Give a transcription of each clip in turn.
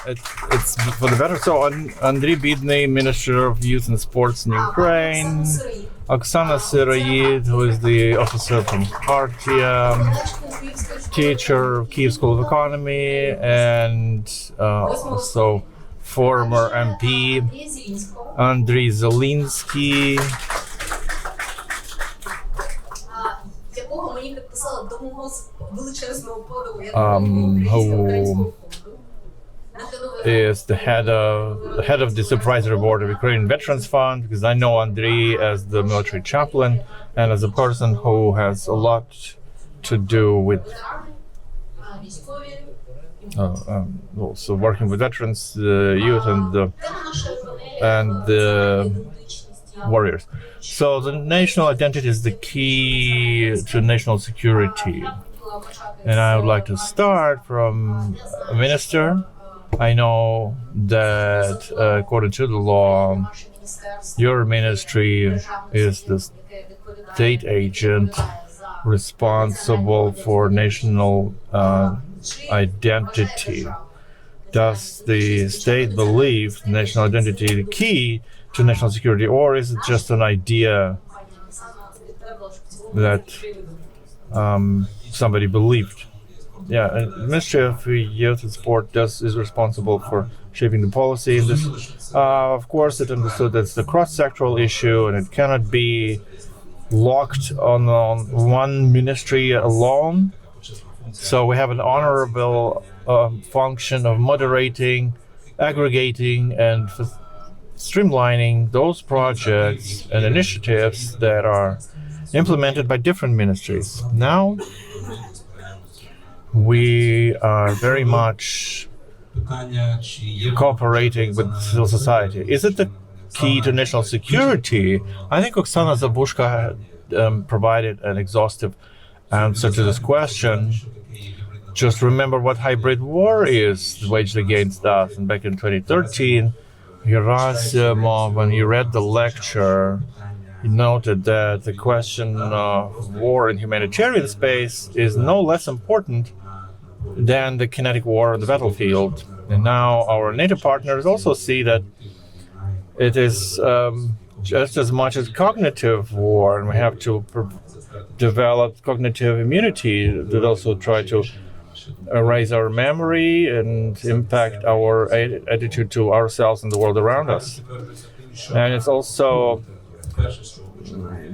it's for the veterans. So ANDRII BIDNYI, Minister of Youth and Sports in Ukraine, OKSANA SYROID, who is the officer from Khartiia, teacher of Kyiv School of Economy, and also former MP ANDRII ZELINSKYI, who is the head of the Supervisory Board of Ukrainian Veterans Fund, because I know ANDRII as the military chaplain and as a person who has a lot to do with also working with veterans, youth, and the warriors. So the national identity is the key to national security. And I would like to start from a minister. I know that according to the law, your ministry is the state agent responsible for national identity. Does the state believe national identity the key to national security, or is it just an idea that somebody believed? Yeah, and the Ministry of Youth and Sport is responsible for shaping the policy in this. Of course, it understood that it's a cross-sectoral issue and it cannot be locked on one ministry alone. So we have an honorable function of moderating, aggregating, and streamlining those projects and initiatives that are implemented by different ministries. Now, we are very much cooperating with civil society. Is it the key to national security? I think Oksana Zabushka had provided an exhaustive answer to this question. Just remember what hybrid war is waged against us. And back in 2013, Gerasimov, when he read the lecture, he noted that the question of war in humanitarian space is no less important than the kinetic war on the battlefield. And now our NATO partners also see that it is just as much as cognitive war, and we have to develop cognitive immunity that also try to erase our memory and impact our attitude to ourselves and the world around us. And it's also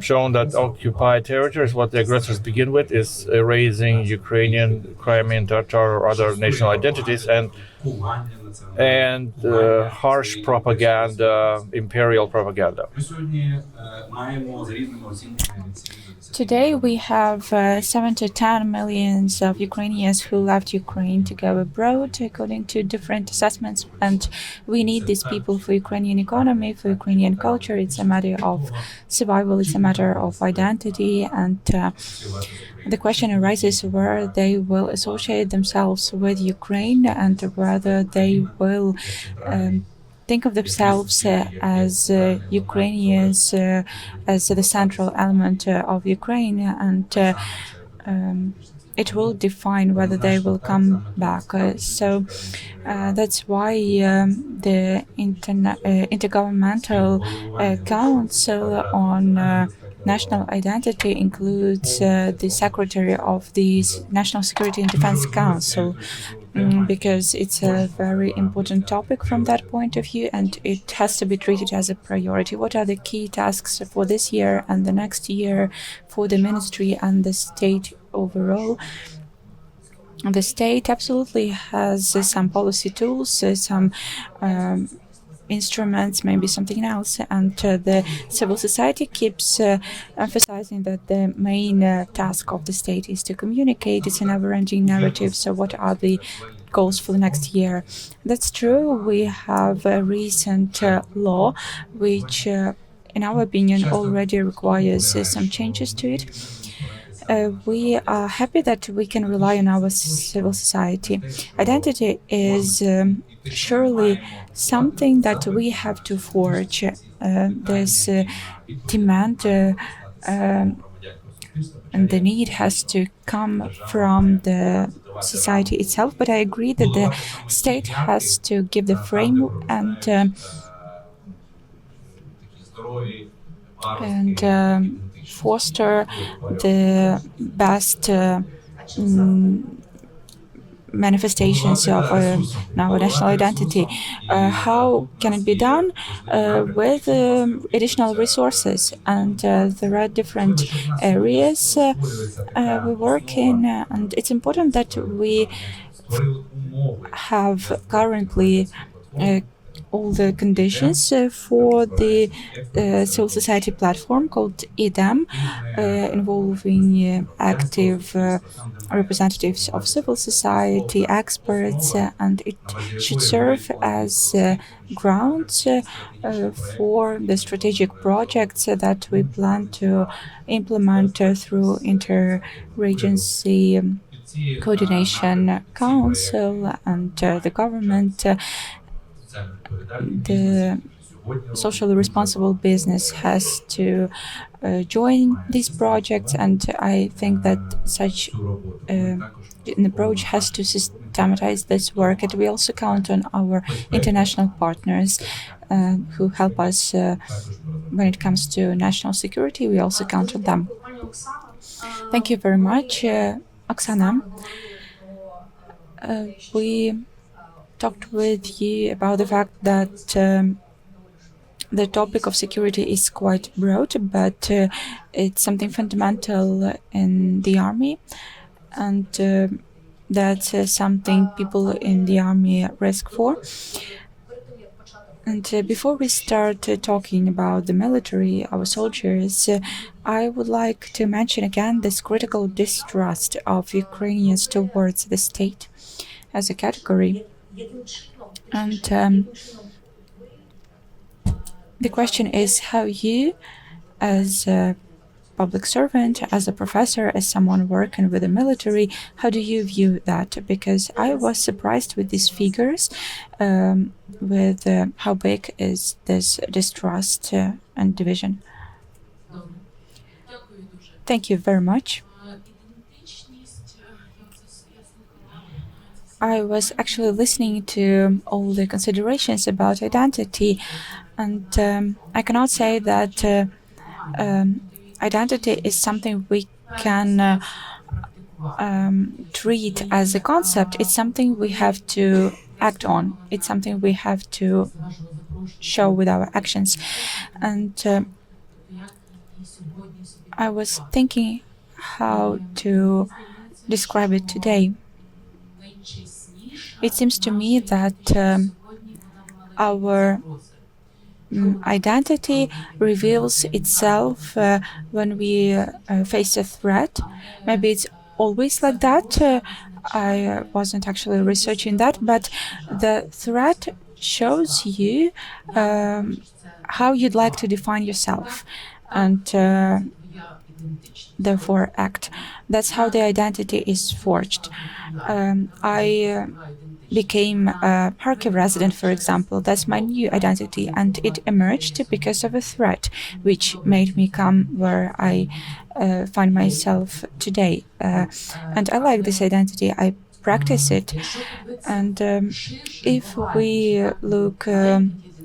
shown that occupied territories, what the aggressors begin with, is erasing Ukrainian, Crimean, Tatar, or other national identities, and harsh propaganda, imperial propaganda. Today we have 7 to 10 million of Ukrainians who left Ukraine to go abroad, according to different assessments, and we need these people for Ukrainian economy, for Ukrainian culture. It's a matter of survival, it's a matter of identity, and the question arises where they will associate themselves with Ukraine and whether they will think of themselves as Ukrainians, as the central element of Ukraine, and it will define whether they will come back. So that's why the Intergovernmental Council on National Identity includes the Secretary of the National Security and Defense Council, because it's a very important topic from that point of view, and it has to be treated as a priority. What are the key tasks for this year and the next year for the ministry and the state overall? The state absolutely has some policy tools, some instruments, maybe something else, and the civil society keeps emphasizing that the main task of the state is to communicate. It's a never-ending narrative. So what are the goals for the next year? That's true. We have a recent law which, in our opinion, already requires some changes to it. We are happy that we can rely on our civil society. Identity is surely something that we have to forge. There's demand and the need has to come from the society itself. But I agree that the state has to give the frame and foster the best manifestations of our national identity. How can it be done? With additional resources, and there are different areas we work in, and it's important that we have currently all the conditions for the civil society platform called IDEM, involving active representatives of civil society, experts, and it should serve as grounds for the strategic projects that we plan to implement through inter-agency coordination council and the government. The socially responsible business has to join these projects, and I think that such an approach has to systematize this work. And we also count on our international partners who help us when it comes to national security. We also count on them. Thank you very much, Oksana. We talked with you about the fact that the topic of security is quite broad, but it's something fundamental in the army, and that's something people in the army risk for. And before we start talking about the military, our soldiers, I would like to mention again this critical distrust of Ukrainians towards the state as a category. And the question is how you, as a public servant, as a professor, as someone working with the military, how do you view that? Because I was surprised with these figures, with how big is this distrust and division. Thank you very much. I was actually listening to all the considerations about identity, and I cannot say that identity is something we can treat as a concept. It's something we have to act on. It's something we have to show with our actions. And I was thinking how to describe it today. It seems to me that our identity reveals itself when we face a threat. Maybe it's always like that. I wasn't actually researching that, but the threat shows you how you'd like to define yourself and therefore act. That's how the identity is forged. I became a Kharkiv resident, for example. That's my new identity, and it emerged because of a threat, which made me come where I find myself today. And I like this identity. I practice it. And if we look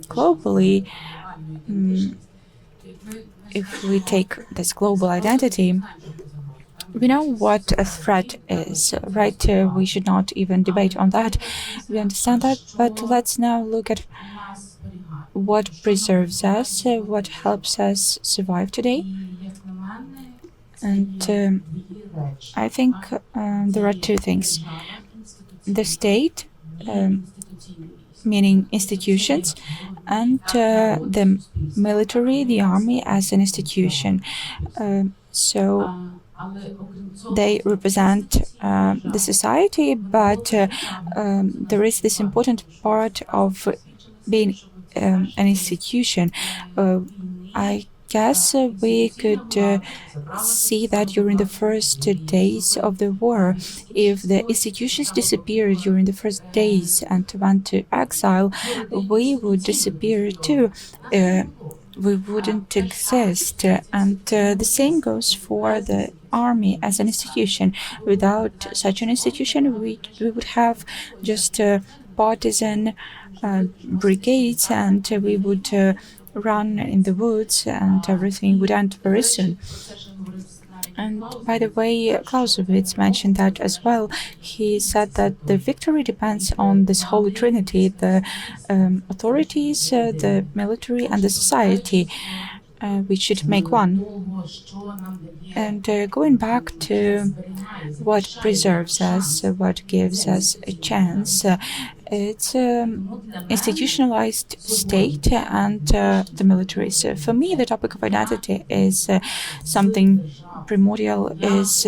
globally, if we take this global identity, we know what a threat is, right? We should not even debate on that. We understand that, but let's now look at what preserves us, what helps us survive today. And I think there are two things. The state, meaning institutions, and the military, the army as an institution. So they represent the society, but there is this important part of being an institution. I guess we could see that during the first days of the war. If the institutions disappeared during the first days and went to exile, we would disappear too. we wouldn't exist. And the same goes for the army as an institution. Without such an institution, we would have just partisan brigades, and we would run in the woods, and everything would end very soon. And by the way, Clausewitz mentioned that as well. He said that the victory depends on this holy trinity, the authorities, the military, and the society, which should make one. And going back to what preserves us, what gives us a chance, it's institutionalized state and the military. So for me, the topic of identity is something primordial. Is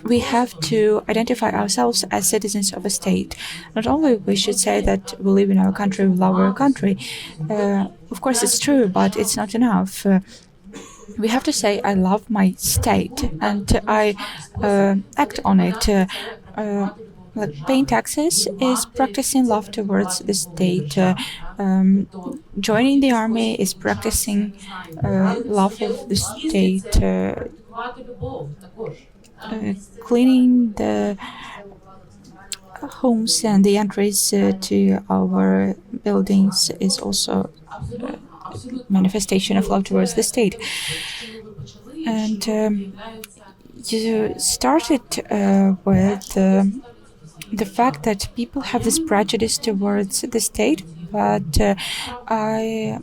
we have to identify ourselves as citizens of a state. Not only we should say that we live in our country, we love our country. Of course, it's true, but it's not enough. We have to say, I love my state, and I act on it. Like paying taxes is practicing love towards the state. Joining the army is practicing love of the state. Cleaning the homes and the entries to our buildings is also a manifestation of love towards the state. And you started with the fact that people have this prejudice towards the state, but I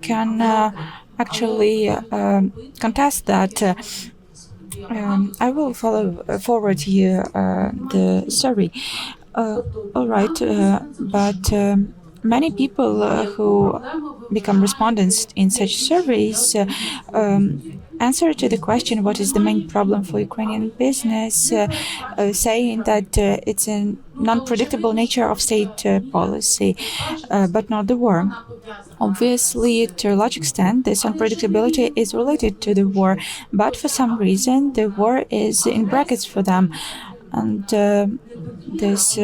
can actually contest that. I will forward you the survey. All right, but many people who become respondents in such surveys answer to the question, what is the main problem for Ukrainian business, saying that it's a non-predictable nature of state policy, but not the war. Obviously, to a large extent, this unpredictability is related to the war, but for some reason, the war is in brackets for them. And this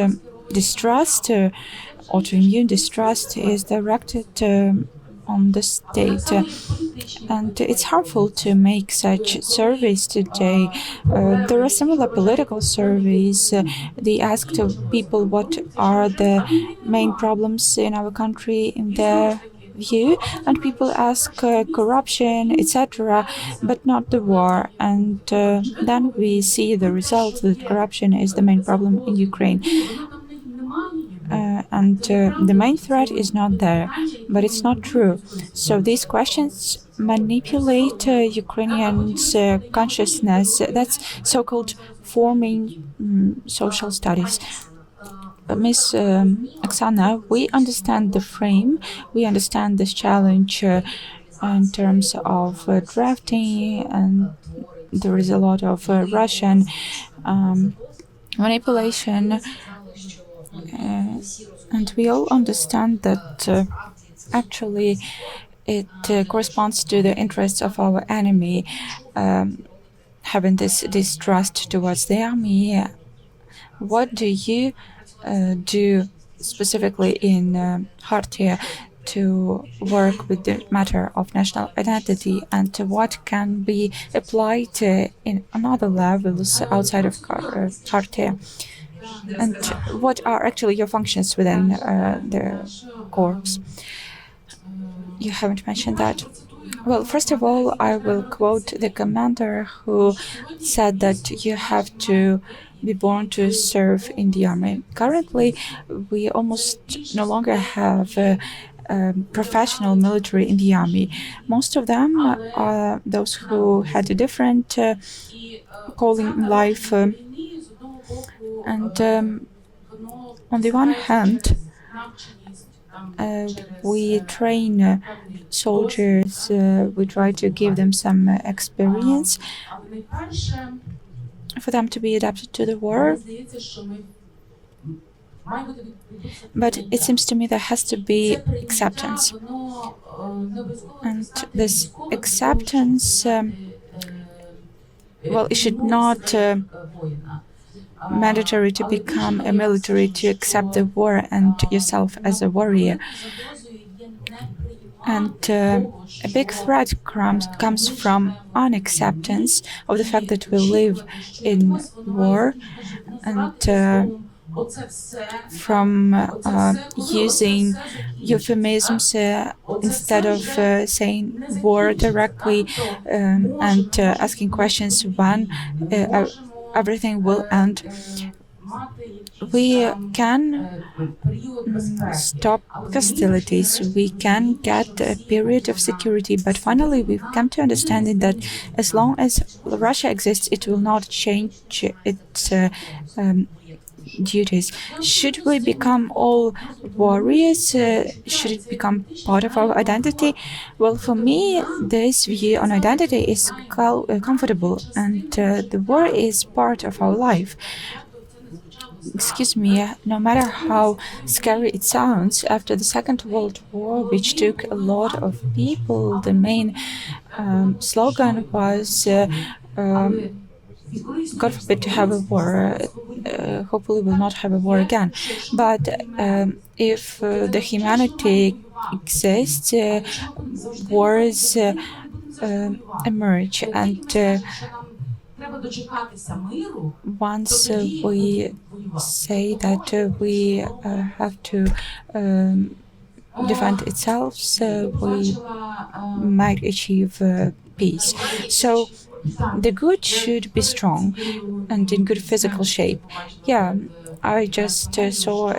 distrust, autoimmune distrust, is directed on the state. And it's harmful to make such surveys today. There are similar political surveys. They asked people what are the main problems in our country in their view, and people ask corruption, etc., but not the war. And then we see the result that corruption is the main problem in Ukraine. And the main threat is not there, but it's not true. So these questions manipulate Ukrainians' consciousness. That's so-called forming social studies. Ms. OKSANA, we understand the frame, we understand this challenge in terms of drafting, and there is a lot of Russian manipulation. And we all understand that actually it corresponds to the interests of our enemy, having this distrust towards the army. What do you do specifically in Khartiia to work with the matter of national identity, and what can be applied in another levels outside of Khartiia? And what are actually your functions within the corps? You haven't mentioned that. Well, first of all, I will quote the commander who said that you have to be born to serve in the army. Currently, we almost no longer have professional military in the army. Most of them are those who had a different calling in life. And on the one hand, we train soldiers, we try to give them some experience for them to be adapted to the war. But it seems to me there has to be acceptance. And this acceptance, well, it should not mandatory to become a military, to accept the war and yourself as a warrior. And a big threat comes from unacceptance of the fact that we live in war, and from using euphemisms instead of saying war directly, and asking questions when everything will end. We can stop hostilities, we can get a period of security, but finally we've come to understanding that as long as Russia exists, it will not change its duties. Should we become all warriors? Should it become part of our identity? Well, for me, this view on identity is comfortable, and the war is part of our life. Excuse me, no matter how scary it sounds, after the Second World War, which took a lot of people, the main slogan was God forbid to have a war. Hopefully we'll not have a war again. But if the humanity exists, wars emerge, and once we say that we have to defend itself, so we might achieve peace. So the good should be strong and in good physical shape. Yeah, I just saw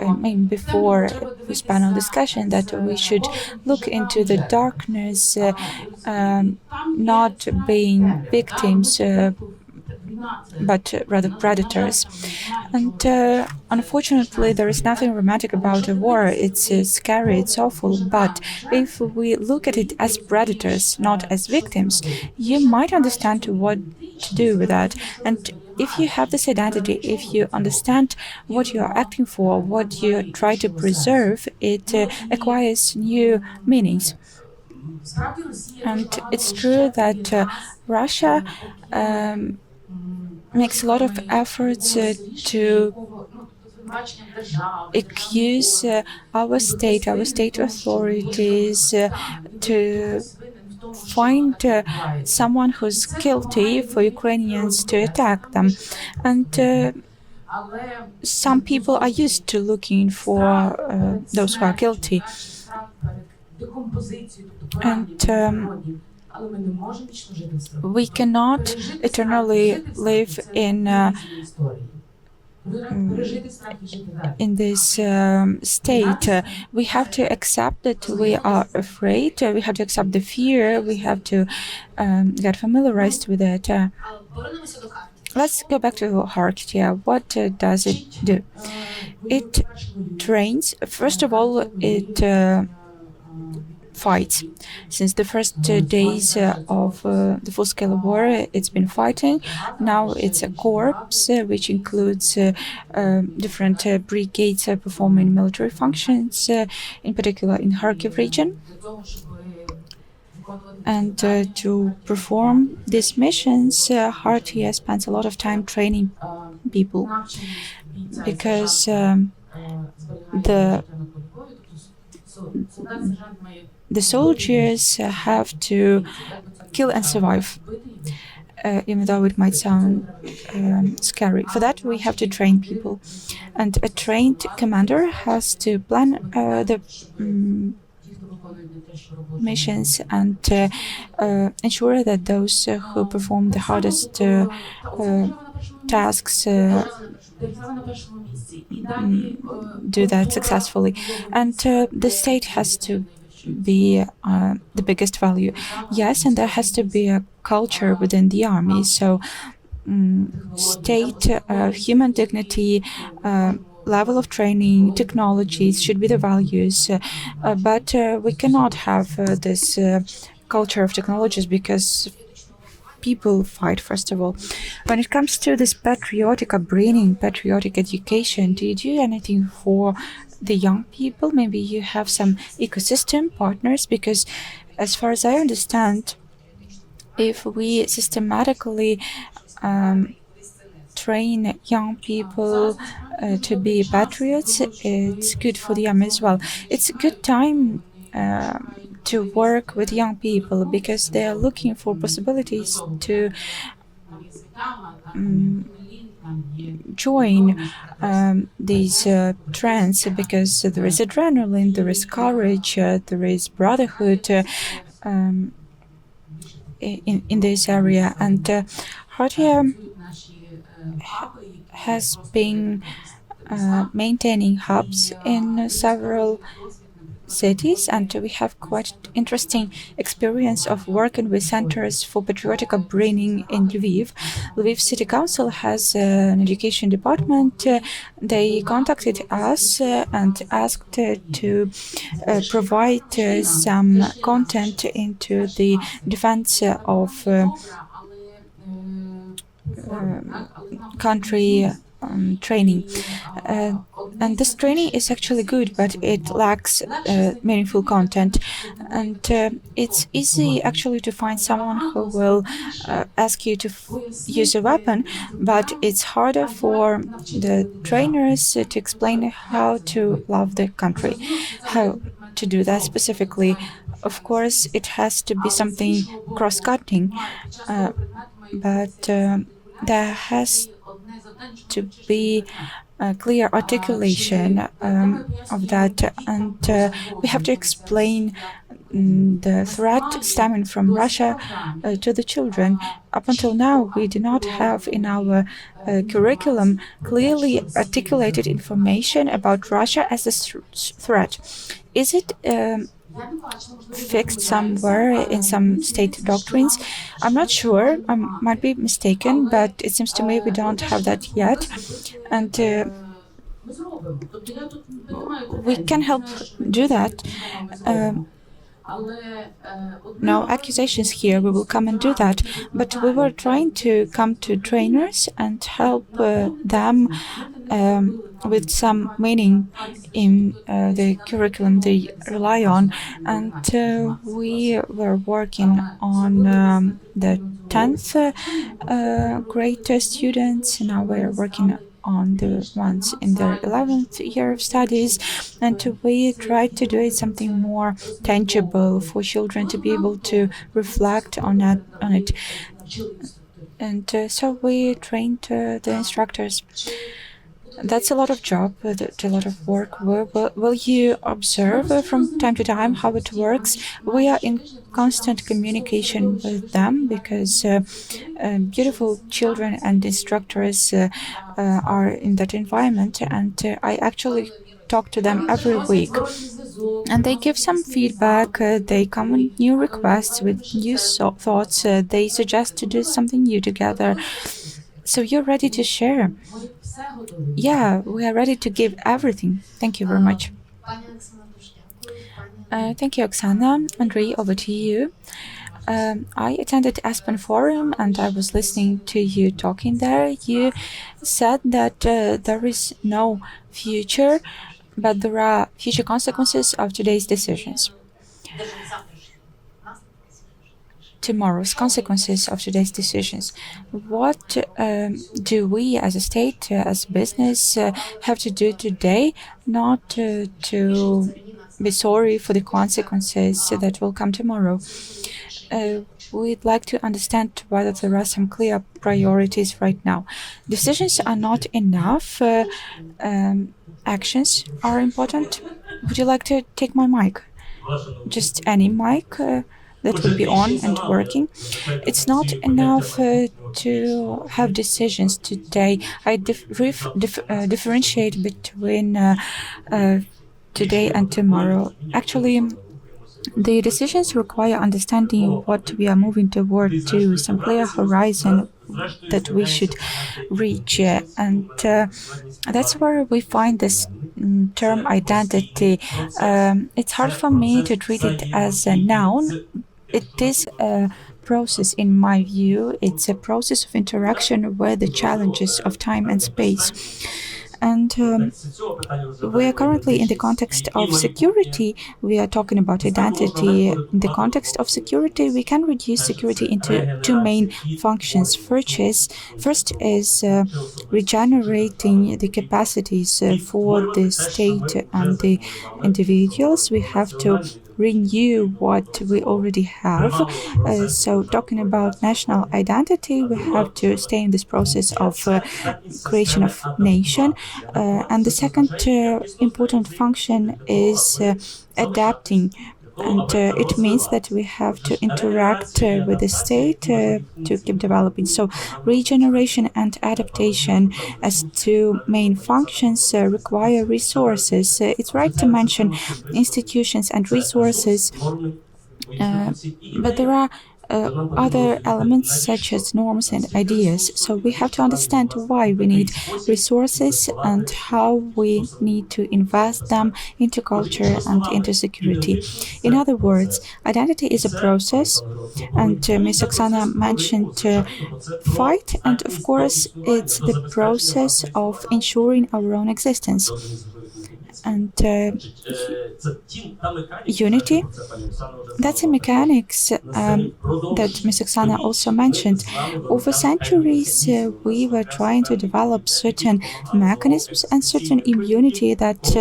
before this panel discussion that we should look into the darkness, not being victims, but rather predators. And unfortunately, there is nothing romantic about a war. It's scary, it's awful, but if we look at it as predators, not as victims, you might understand what to do with that. And if you have this identity, if you understand what you are acting for, what you try to preserve, it acquires new meanings. And it's true that Russia makes a lot of efforts to accuse our state authorities to find someone who's guilty for Ukrainians to attack them. And some people are used to looking for those who are guilty. And we cannot eternally live in this state. We have to accept that we are afraid, we have to accept the fear, we have to get familiarized with it. Let's go back to Khartiia. What does it do? It trains. First of all, it fights. Since the first days of the full-scale war, it's been fighting. Now it's a corps, which includes different brigades performing military functions, in particular in Kharkiv region. And to perform these missions, Khartiia spends a lot of time training people, because the soldiers have to kill and survive, even though it might sound scary. For that, we have to train people. And a trained commander has to plan the missions and ensure that those who perform the hardest tasks do that successfully. And the state has to be the biggest value. Yes, and there has to be a culture within the army. So state, human dignity, level of training, technologies should be the values. But we cannot have this culture of technologies, because people fight, first of all. When it comes to this patriotic upbringing, patriotic education, do you do anything for the young people? Maybe you have some ecosystem partners, because as far as I understand, if we systematically train young people to be patriots, it's good for them as well. It's a good time to work with young people because they are looking for possibilities to join these trends, because there is adrenaline, there is courage, there is brotherhood in this area. And Khartiia has been maintaining hubs in several cities, and we have quite interesting experience of working with centers for patriotic upbringing in Lviv. Lviv City Council has an education department. They contacted us and asked to provide some content into the defense of country training. And this training is actually good, but it lacks meaningful content. And it's easy actually to find someone who will ask you to use a weapon, but it's harder for the trainers to explain how to love the country, how to do that specifically. Of course, it has to be something cross-cutting, but there has to be a clear articulation of that, and we have to explain the threat stemming from Russia to the children. Up until now, we do not have in our curriculum clearly articulated information about Russia as a threat. Is it fixed somewhere in some state doctrines? I'm not sure, I might be mistaken, but it seems to me we don't have that yet. And we can help do that. No accusations here, we will come and do that. But we were trying to come to trainers and help them with some meaning in the curriculum they rely on. And we were working on the 10th grade students. Now we're working on the ones in their 11th year of studies, and we tried to do it something more tangible for children to be able to reflect on it. And so we trained the instructors. That's a lot of job, a lot of work. Will you observe from time to time how it works? We are in constant communication with them because beautiful children and instructors are in that environment, and I actually talk to them every week. And they give some feedback, they come with new requests, with new thoughts, they suggest to do something new together. So you're ready to share? Yeah, we are ready to give everything. Thank you very much. Thank you, Oksana. ANDRII, over to you. I attended Aspen Forum and I was listening to you talking there. You said that there is no future, but there are future consequences of today's decisions. Tomorrow's consequences of today's decisions. What do we as a state, as business, have to do today not to be sorry for the consequences that will come tomorrow? We'd like to understand whether there are some clear priorities right now. Decisions are not enough. Actions are important. Would you like to take my mic? Just any mic that will be on and working. It's not enough to have decisions today. I differentiate between today and tomorrow. Actually, the decisions require understanding what we are moving toward, to some clear horizon that we should reach, and that's where we find this term identity. It's hard for me to treat it as a noun. It is a process, in my view. It's a process of interaction with the challenges of time and space. And we are currently in the context of security. We are talking about identity. In the context of security, we can reduce security into two main functions. First is regenerating the capacities for the state and the individuals. We have to renew what we already have. So talking about national identity, we have to stay in this process of creation of nation. And the second important function is adapting. And it means that we have to interact with the state to keep developing. So regeneration and adaptation as two main functions require resources. It's right to mention institutions and resources, but there are other elements such as norms and ideas. So we have to understand why we need resources and how we need to invest them into culture and into security. In other words, identity is a process, and Ms. Oksana mentioned fight, and of course it's the process of ensuring our own existence. And unity, that's a mechanics that Ms. Oksana also mentioned. Over centuries, we were trying to develop certain mechanisms and certain immunity that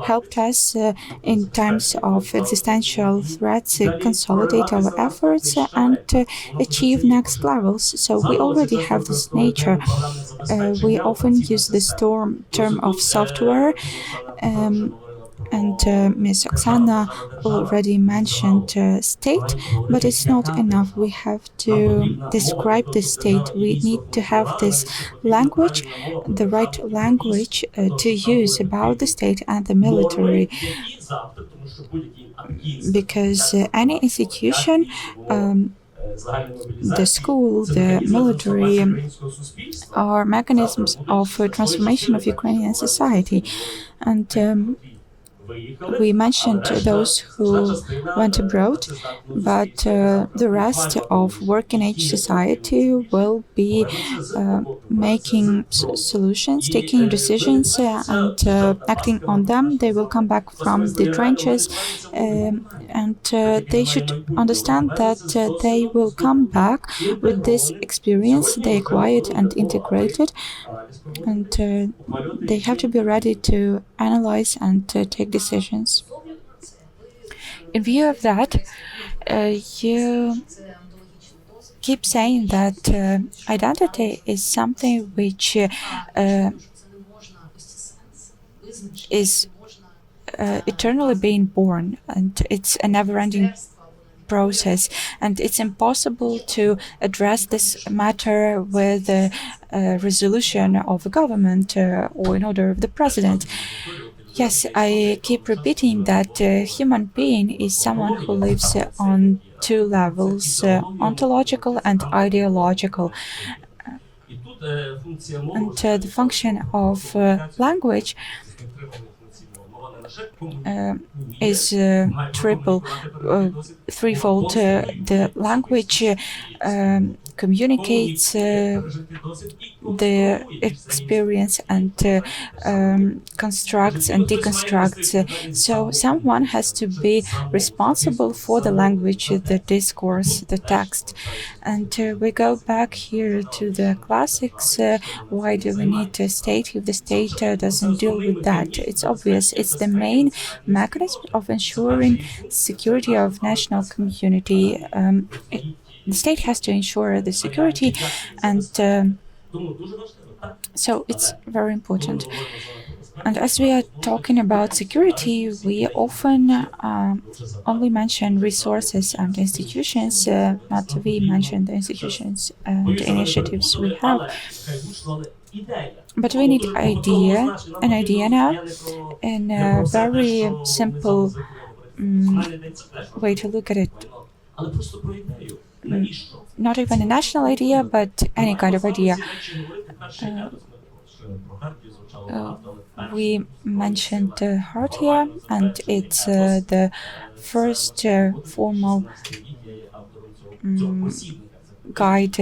helped us in times of existential threats consolidate our efforts and achieve next levels. So we already have this nature. We often use this term of software. And Ms. Oksana already mentioned state, but it's not enough. We have to describe the state. We need to have this language, the right language to use about the state and the military. Because any institution, the school, the military, are mechanisms of transformation of Ukrainian society. And we mentioned those who went abroad, but the rest of working-age society will be making solutions, taking decisions and acting on them. They will come back from the trenches, and they should understand that they will come back with this experience they acquired and integrated, and they have to be ready to analyze and take decisions. In view of that, you keep saying that identity is something which is eternally being born, and it's a never-ending process, and it's impossible to address this matter with a resolution of a government or in order of the president. Yes, I keep repeating that a human being is someone who lives on two levels, ontological and ideological. And the function of language is threefold. The language communicates the experience and constructs and deconstructs. So someone has to be responsible for the language, the discourse, the text. And we go back here to the classics. Why do we need a state if the state doesn't deal with that? It's obvious. It's the main mechanism of ensuring security of national community. The state has to ensure the security, and so it's very important. And as we are talking about security, we often only mention resources and institutions. MATVII mentioned the institutions and initiatives we have. But we need an idea now, in a very simple way to look at it. Not even a national idea, but any kind of idea. We mentioned Khartiia, and it's the first formal guide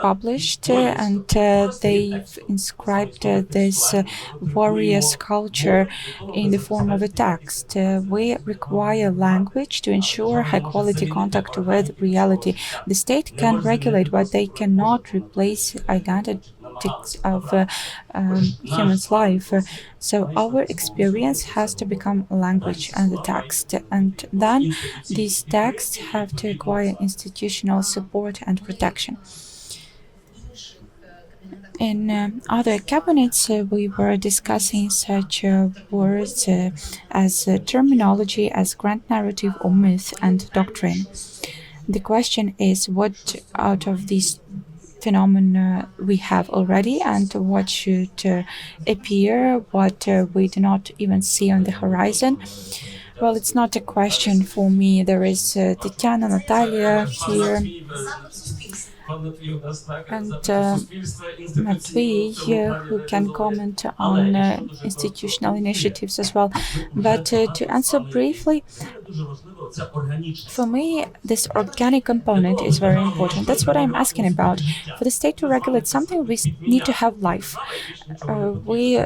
published, and they've inscribed this warrior's culture in the form of a text. We require language to ensure high-quality contact with reality. The state can regulate, but they cannot replace identity of human's life. So our experience has to become a language and a text, and then these texts have to acquire institutional support and protection. In other cabinets, we were discussing such words as terminology, as grand narrative or myth and doctrine. The question is, what out of these phenomena we have already, and what should appear, what we do not even see on the horizon? Well, it's not a question for me. There is TETIANA, NATALIIA here, and MATVII, who can comment on institutional initiatives as well. But to answer briefly, for me, this organic component is very important. That's what I'm asking about. For the state to regulate something, we need to have life. We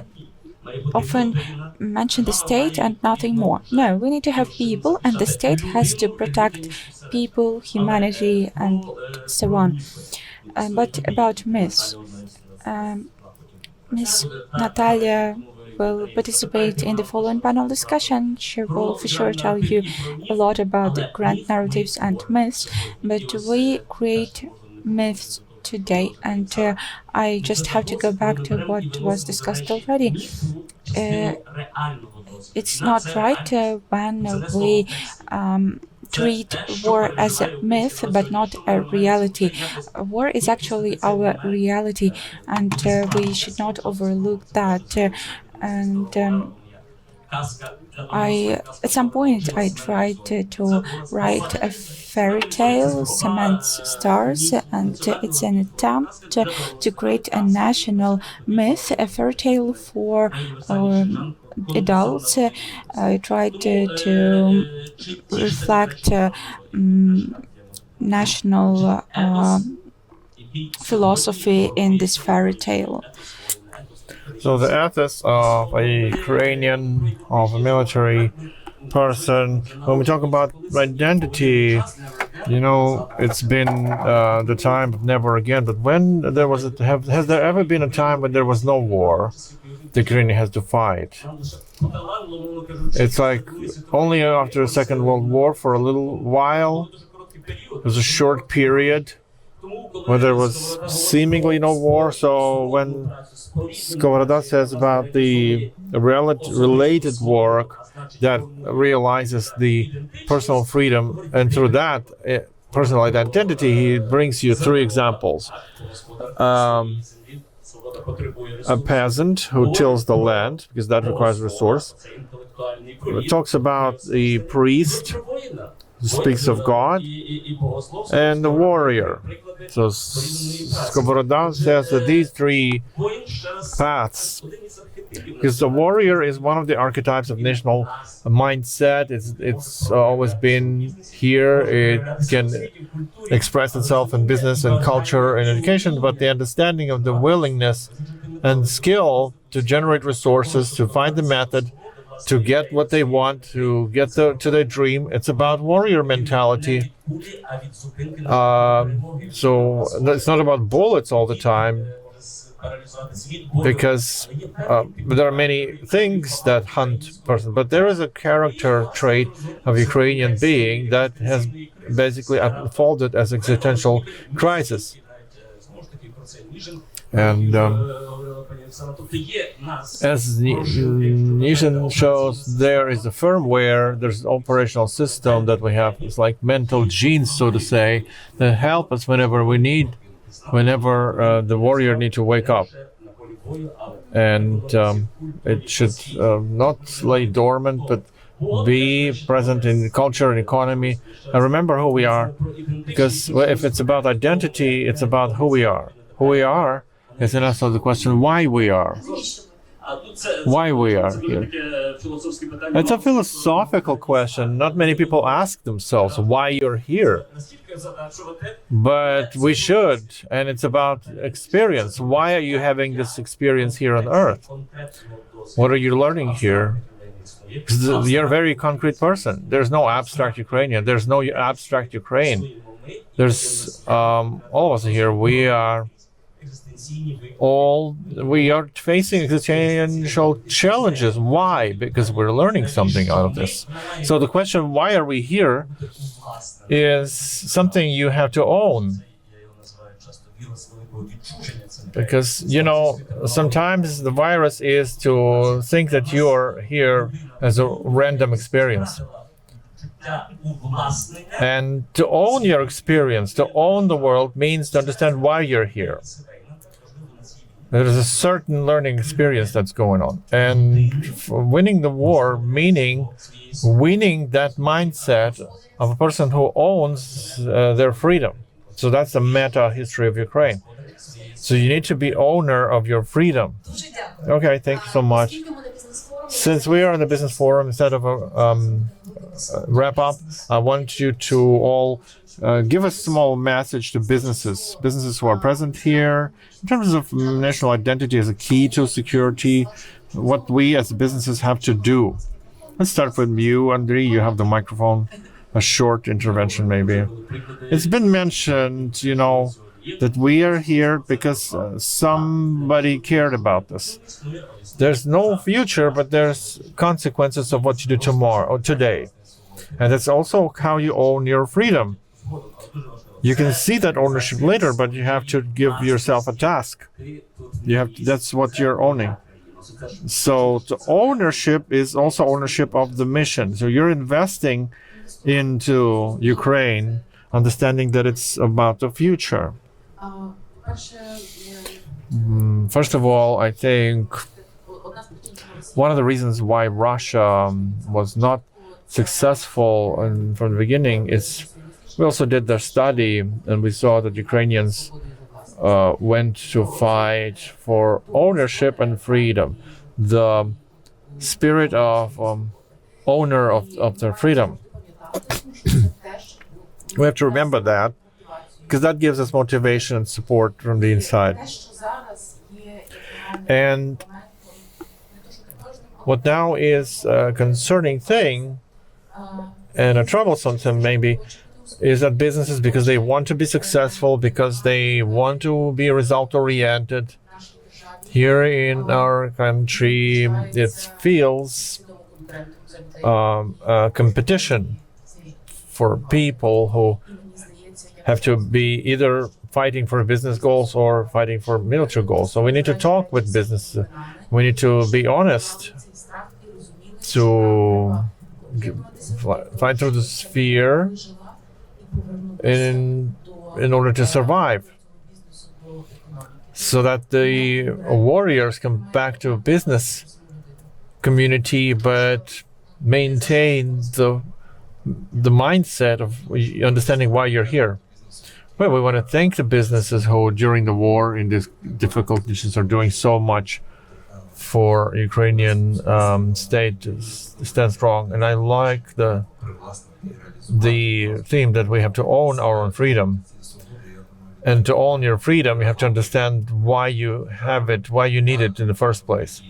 often mention the state and nothing more. No, we need to have people, and the state has to protect people, humanity, and so on. But about myths, Ms. NATALIIA will participate in the following panel discussion. She will for sure tell you a lot about the grand narratives and myths, but we create myths today, and I just have to go back to what was discussed already. It's not right when we treat war as a myth but not a reality. War is actually our reality, and we should not overlook that. At some point, I tried to write a fairy tale, Cement's Stars, and it's an attempt to create a national myth, a fairy tale for adults. I tried to reflect national philosophy in this fairy tale. So the ethos of a Ukrainian, of a military person, when we talk about identity, you know, it's been the time of never again. But when there was, has there ever been a time when there was no war? The Ukraine has to fight. It's like only after the Second World War, for a little while, it was a short period where there was seemingly no war. So when KRYVDA says about the related work that realizes the personal freedom, and through that personal identity, he brings you three examples. A peasant who tills the land, because that requires resource. It talks about the priest who speaks of God, and the warrior. So KRYVDA says that these three paths, because the warrior is one of the archetypes of national mindset. It's always been here. It can express itself in business and culture and education, but the understanding of the willingness and skill to generate resources, to find the method, to get what they want, to get to their dream. It's about warrior mentality. So it's not about bullets all the time, because there are many things that hunt person, but there is a character trait of Ukrainian being that has basically unfolded as existential crisis. And as Nishan shows, there is a firmware, there's an operational system that we have. It's like mental genes, so to say, that help us whenever the warrior needs to wake up. And it should not lay dormant, but be present in culture and economy. And remember who we are, because if it's about identity, it's about who we are. Who we are is then also the question why we are. why we are here. It's a philosophical question. Not many people ask themselves why you're here. But we should, and it's about experience. Why are you having this experience here on Earth? What are you learning here? Because you're a very concrete person. There's no abstract Ukrainian. There's no abstract Ukraine. There's all of us here. We are facing existential challenges. Why? Because we're learning something out of this. So the question, why are we here, is something you have to own. Because, you know, sometimes the virus is to think that you are here as a random experience. And to own your experience, to own the world, means to understand why you're here. There is a certain learning experience that's going on. And for winning the war, meaning winning that mindset of a person who owns their freedom. So that's the meta history of Ukraine. So you need to be owner of your freedom. Okay, thank you so much. Since we are in the business forum, instead of a wrap up, I want you to all give a small message to businesses who are present here in terms of national identity as a key to security, what we as businesses have to do. Let's start with you, ANDRII. You have the microphone. A short intervention, maybe. It's been mentioned, you know, that we are here because somebody cared about this. There's no future, but there's consequences of what you do tomorrow or today. And that's also how you own your freedom. You can see that ownership later, but you have to give yourself a task. That's what you're owning. So the ownership is also ownership of the mission. So you're investing into Ukraine, understanding that it's about the future. First of all, I think one of the reasons why Russia was not successful from the beginning is we also did the study and we saw that Ukrainians went to fight for ownership and freedom, the spirit of owner of their freedom. We have to remember that, because that gives us motivation and support from the inside. And what now is a concerning thing, and a troublesome thing maybe, is that businesses, because they want to be successful, because they want to be result-oriented, here in our country, it feels competition for people who have to be either fighting for business goals or fighting for military goals. So we need to talk with businesses. We need to be honest to fight through this fear in order to survive, so that the warriors come back to a business community, but maintain the mindset of understanding why you're here. Well, we want to thank the businesses who, during the war, in these difficult conditions, are doing so much for Ukrainian state to stand strong. And I like the theme that we have to own our own freedom. And to own your freedom, you have to understand why you have it, why you need it in the first place,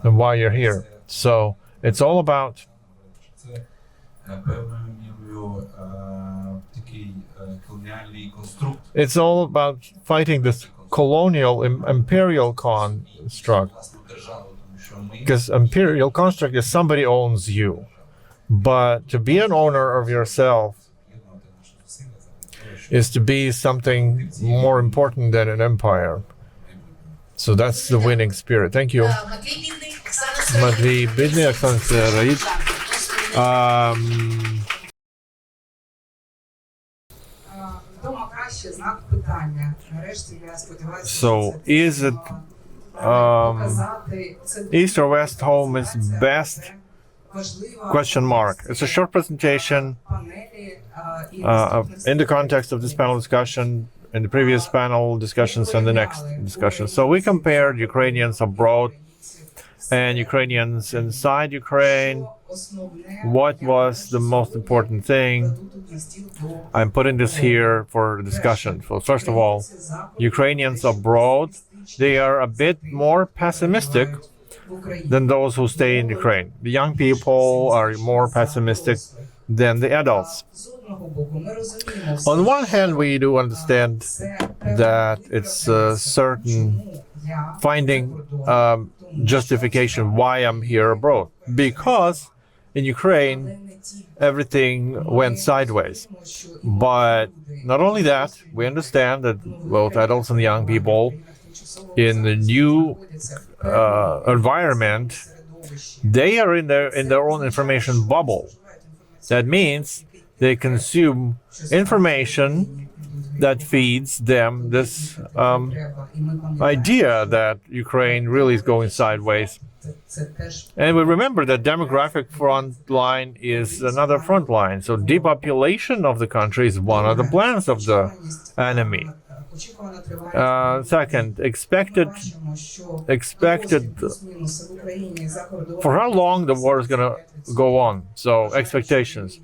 and why you're here. So it's all about fighting this colonial imperial construct, because imperial construct is somebody owns you, but to be an owner of yourself is to be something more important than an empire. So that's the winning spirit. Thank you. MATVII, BIDNYI, OKSANA, SYROID. So is it East or West home is best? Question mark. It's a short presentation in the context of this panel discussion, in the previous panel discussions, and the next discussion. So we compared Ukrainians abroad and Ukrainians inside Ukraine. What was the most important thing? I'm putting this here for discussion. So first of all, Ukrainians abroad, they are a bit more pessimistic than those who stay in Ukraine. The young people are more pessimistic than the adults. On one hand, we do understand that it's a certain finding justification why I'm here abroad, because in Ukraine everything went sideways. But not only that, we understand that both adults and young people in the new environment, they are in their own information bubble. That means they consume information that feeds them this idea that Ukraine really is going sideways. And we remember that demographic front line is another front line. So depopulation of the country is one of the plans of the enemy. Second, expected for how long the war is going to go on. So expectations.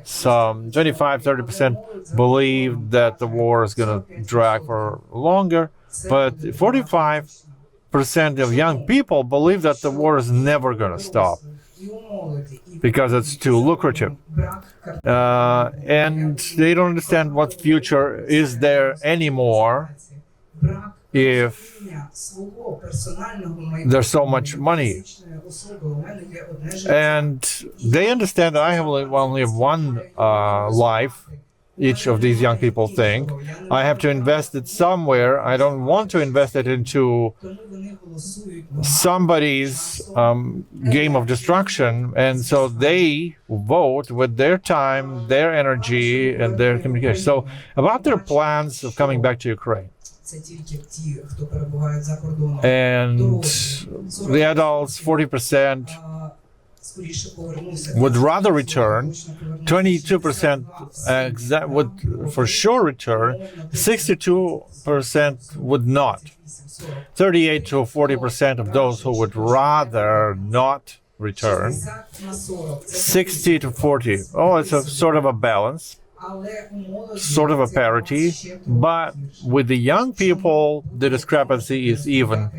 Some 25-30% believe that the war is going to drag for longer, but 45% of young people believe that the war is never going to stop because it's too lucrative. And they don't understand what future is there anymore if there's so much money. And they understand that I have only one life, each of these young people think. I have to invest it somewhere. I don't want to invest it into somebody's game of destruction. And so they vote with their time, their energy, and their communication. So about their plans of coming back to Ukraine. And the adults, 40%, would rather return, 22% would for sure return, 62% would not. 38 to 40% of those who would rather not return, 60 to 40. Oh, it's a sort of a balance. Sort of a parity, but with the young people, the discrepancy is even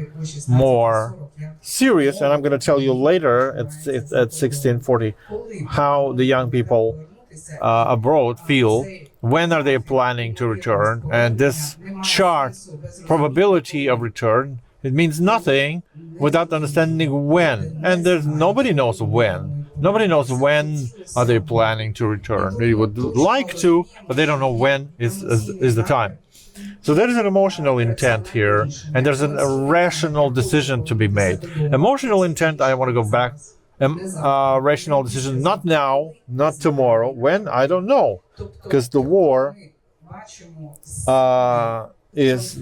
more serious. And I'm going to tell you later at 1640 how the young people abroad feel, when are they planning to return. And this chart, probability of return, it means nothing without understanding when. And nobody knows when. Nobody knows when are they planning to return. They would like to, but they don't know when is the time. So there is an emotional intent here, and there's a rational decision to be made. Emotional intent, I want to go back. Rational decision, not now, not tomorrow. When? I don't know. Because the war is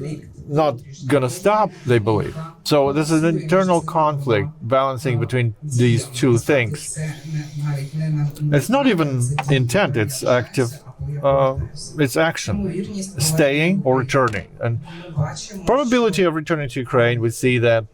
not going to stop, they believe. So this is an internal conflict balancing between these two things. It's not even intent, it's active, it's action, staying or returning. And probability of returning to Ukraine, we see that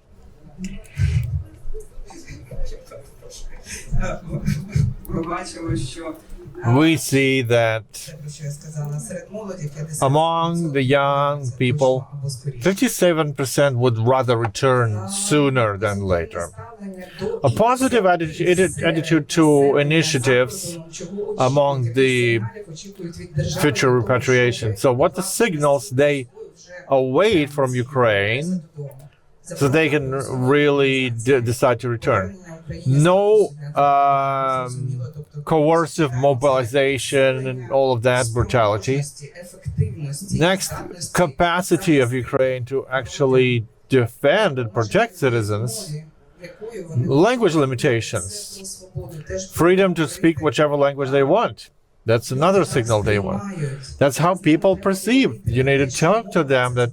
among the young people, 57% would rather return sooner than later. A positive attitude to initiatives among the future repatriation. So what the signals they await from Ukraine so they can really decide to return. No coercive mobilization and all of that brutality. Next, capacity of Ukraine to actually defend and protect citizens. Language limitations. Freedom to speak whichever language they want. That's another signal they want. That's how people perceive. You need to talk to them that,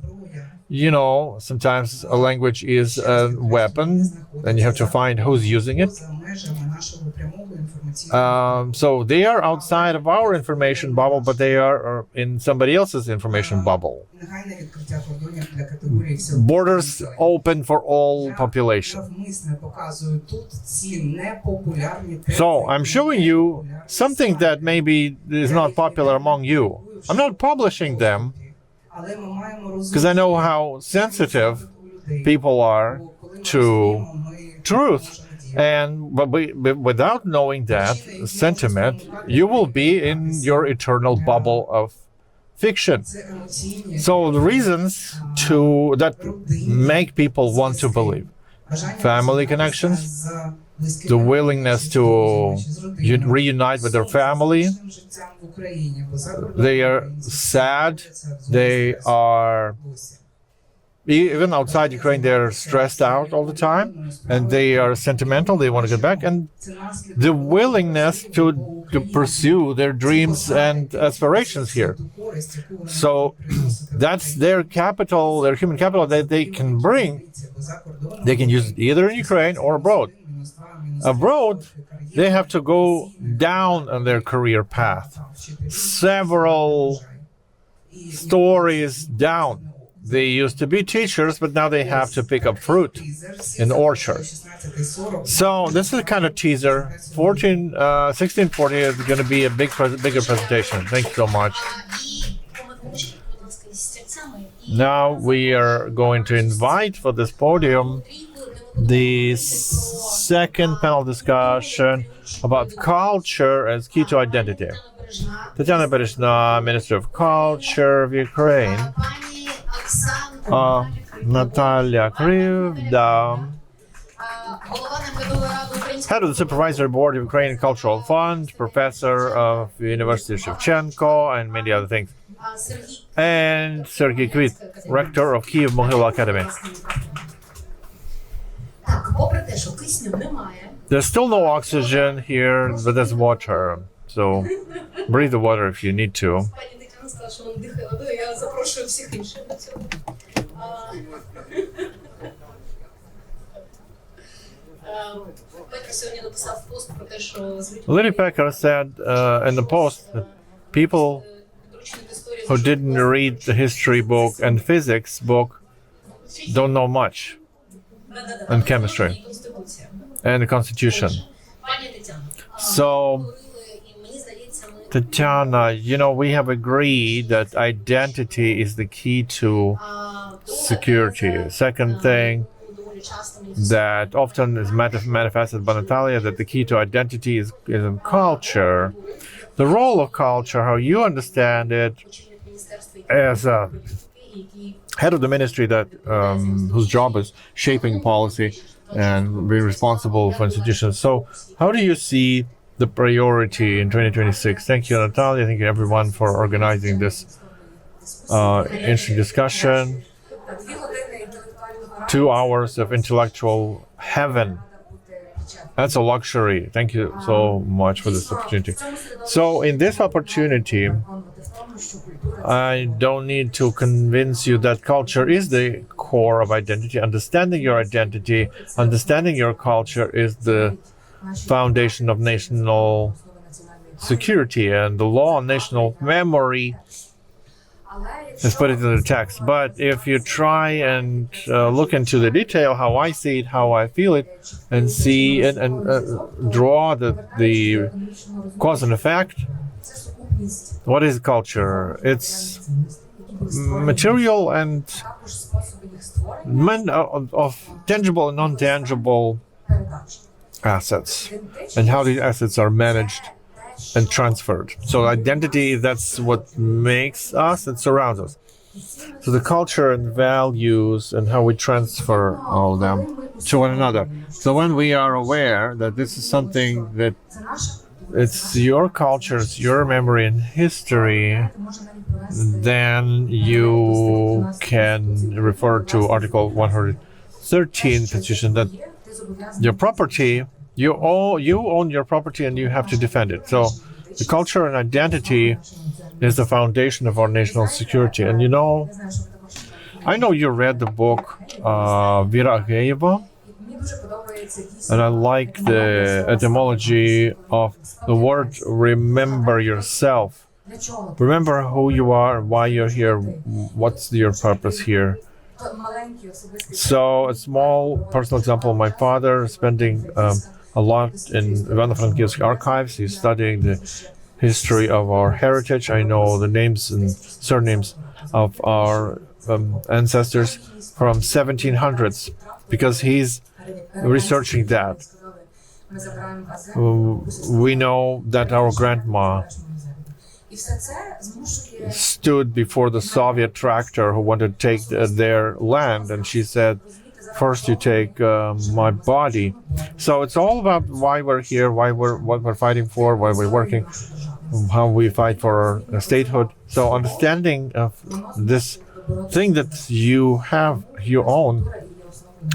you know, sometimes a language is a weapon, and you have to find who's using it. So they are outside of our information bubble, but they are in somebody else's information bubble. Borders open for all population. So I'm showing you something that maybe is not popular among you. I'm not publishing them because I know how sensitive people are to truth. But without knowing that sentiment, you will be in your eternal bubble of fiction. So the reasons that make people want to believe: family connections, the willingness to reunite with their family. They are sad. They are, even outside Ukraine, they're stressed out all the time, and they are sentimental. They want to get back, and the willingness to pursue their dreams and aspirations here. So that's their capital, their human capital that they can bring. They can use it either in Ukraine or abroad. Abroad, they have to go down on their career path, several stories down. They used to be teachers, but now they have to pick up fruit in the orchard. So this is a kind of teaser. 1640 is going to be a bigger presentation. Thank you so much. Now we are going to invite for this podium the second panel discussion about culture as key to identity. TETIANA, BEREZHNA, Minister of Culture of Ukraine. NATALIIA, KRYVDA, Head of the Supervisory Board of Ukrainian Cultural Fund, Professor of the University of Shevchenko, and many other things. And SERHIY KVIT, Rector of Kyiv-Mohyla Academy. There's still no oxygen here, but there's water. So breathe the water if you need to. Lily Pecker said in the post that people who didn't read the history book and physics book don't know much, and chemistry and the Constitution. So, TETIANA, we have agreed that identity is the key to security. Second thing that often is manifested by NATALIIA, that the key to identity is in culture. The role of culture, how you understand it, as a head of the ministry that whose job is shaping policy and being responsible for institutions. So how do you see the priority in 2026? Thank you, NATALIIA. Thank you, everyone, for organizing this interesting discussion. 2 hours of intellectual heaven. That's a luxury. Thank you so much for this opportunity. So in this opportunity, I don't need to convince you that culture is the core of identity. Understanding your identity, understanding your culture is the foundation of national security, and the law on national memory is put into the text. But if you try and look into the detail, how I see it, how I feel it, and see it, and draw the cause and effect, what is culture? It's material and of tangible and non-tangible assets, and how these assets are managed and transferred. So identity, that's what makes us and surrounds us. So the culture and values and how we transfer all of them to one another. So when we are aware that this is something that it's your culture, it's your memory and history, then you can refer to Article 113 Constitution, that your property, you own your property and you have to defend it. So the culture and identity is the foundation of our national security. And I know you read the book Vera Ageyeva, And I like the etymology of the word remember yourself. Remember who you are, why you're here, what's your purpose here. So a small personal example, my father spending a lot in Ivano-Frankivsk archives. He's studying the history of our heritage. I know the names and surnames of our ancestors from 1700s because he's researching that. We know that our grandma stood before the Soviet tractor who wanted to take their land, and she said, first you take my body. So it's all about why we're here, what we're fighting for, why we're working, how we fight for our statehood. So understanding of this thing that you have, you own,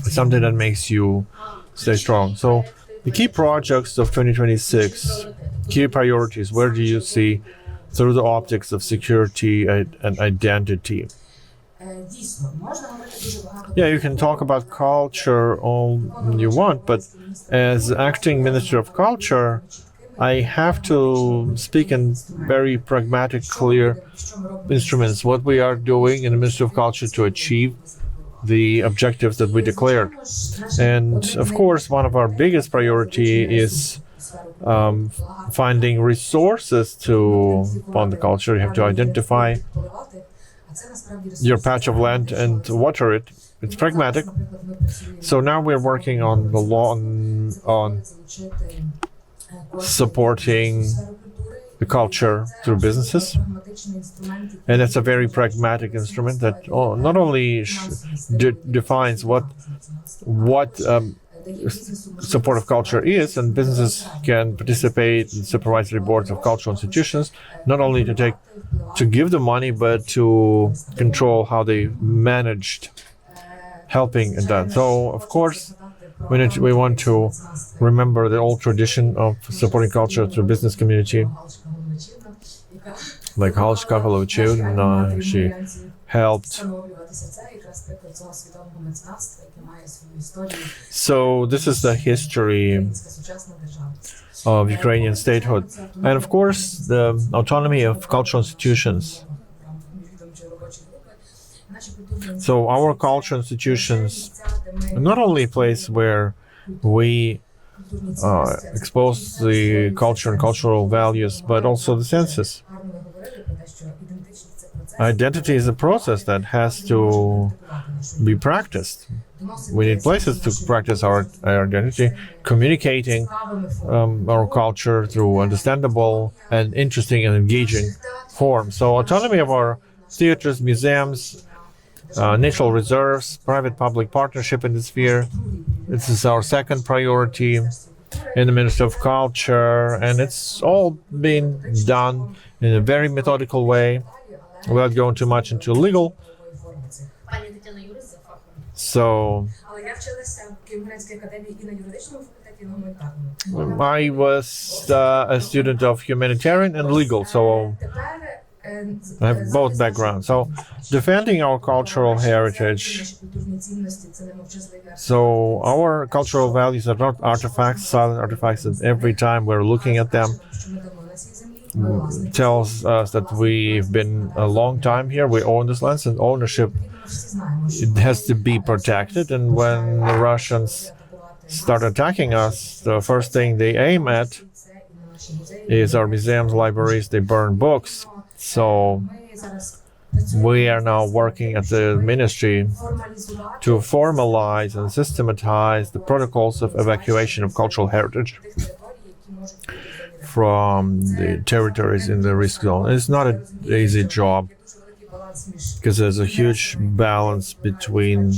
is something that makes you stay strong. So the key projects of 2026, key priorities, where do you see through the optics of security and identity? Yeah, you can talk about culture all you want, but as acting Minister of Culture, I have to speak in very pragmatic, clear instruments, what we are doing in the Ministry of Culture to achieve the objectives that we declared. And of course, one of our biggest priority is finding resources to fund the culture. You have to identify your patch of land and water it. It's pragmatic. So now we're working on the law on supporting the culture through businesses. And it's a very pragmatic instrument that not only defines what support of culture is, and businesses can participate in supervisory boards of cultural institutions, not only to give the money, but to control how they managed helping in that. So of course, we want to remember the old tradition of supporting culture through business community, like Halshka Holovichevna, she helped. So this is the history of Ukrainian statehood. And of course, the autonomy of cultural institutions. So our cultural institutions are not only a place where we expose the culture and cultural values, but also the senses. Identity is a process that has to be practiced. We need places to practice our identity, communicating our culture through understandable and interesting and engaging forms. So autonomy of our theaters, museums, natural reserves, private-public partnership in the sphere. This is our second priority in the Ministry of Culture, and it's all been done in a very methodical way, without going too much into legal. So I was a student of humanitarian and legal, so I have both backgrounds. So defending our cultural heritage. So our cultural values are not artifacts, silent artifacts, and every time we're looking at them, tells us that we've been a long time here, we own this land, and ownership, it has to be protected. And when the Russians start attacking us, the first thing they aim at is our museums, libraries, they burn books. So we are now working at the ministry to formalize and systematize the protocols of evacuation of cultural heritage from the territories in the risk zone. It's not an easy job because there's a huge balance between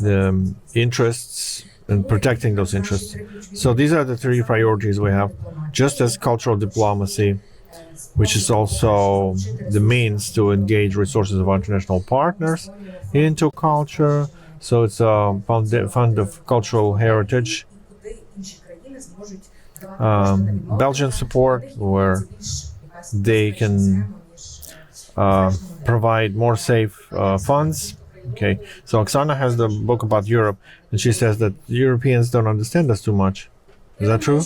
the interests and protecting those interests. So these are the three priorities we have, just as cultural diplomacy, which is also the means to engage resources of international partners into culture. So it's a fund of cultural heritage. Belgian support, where they can provide more safe funds Okay, so Oksana has the book about Europe, and she says that Europeans don't understand us too much. Is that true?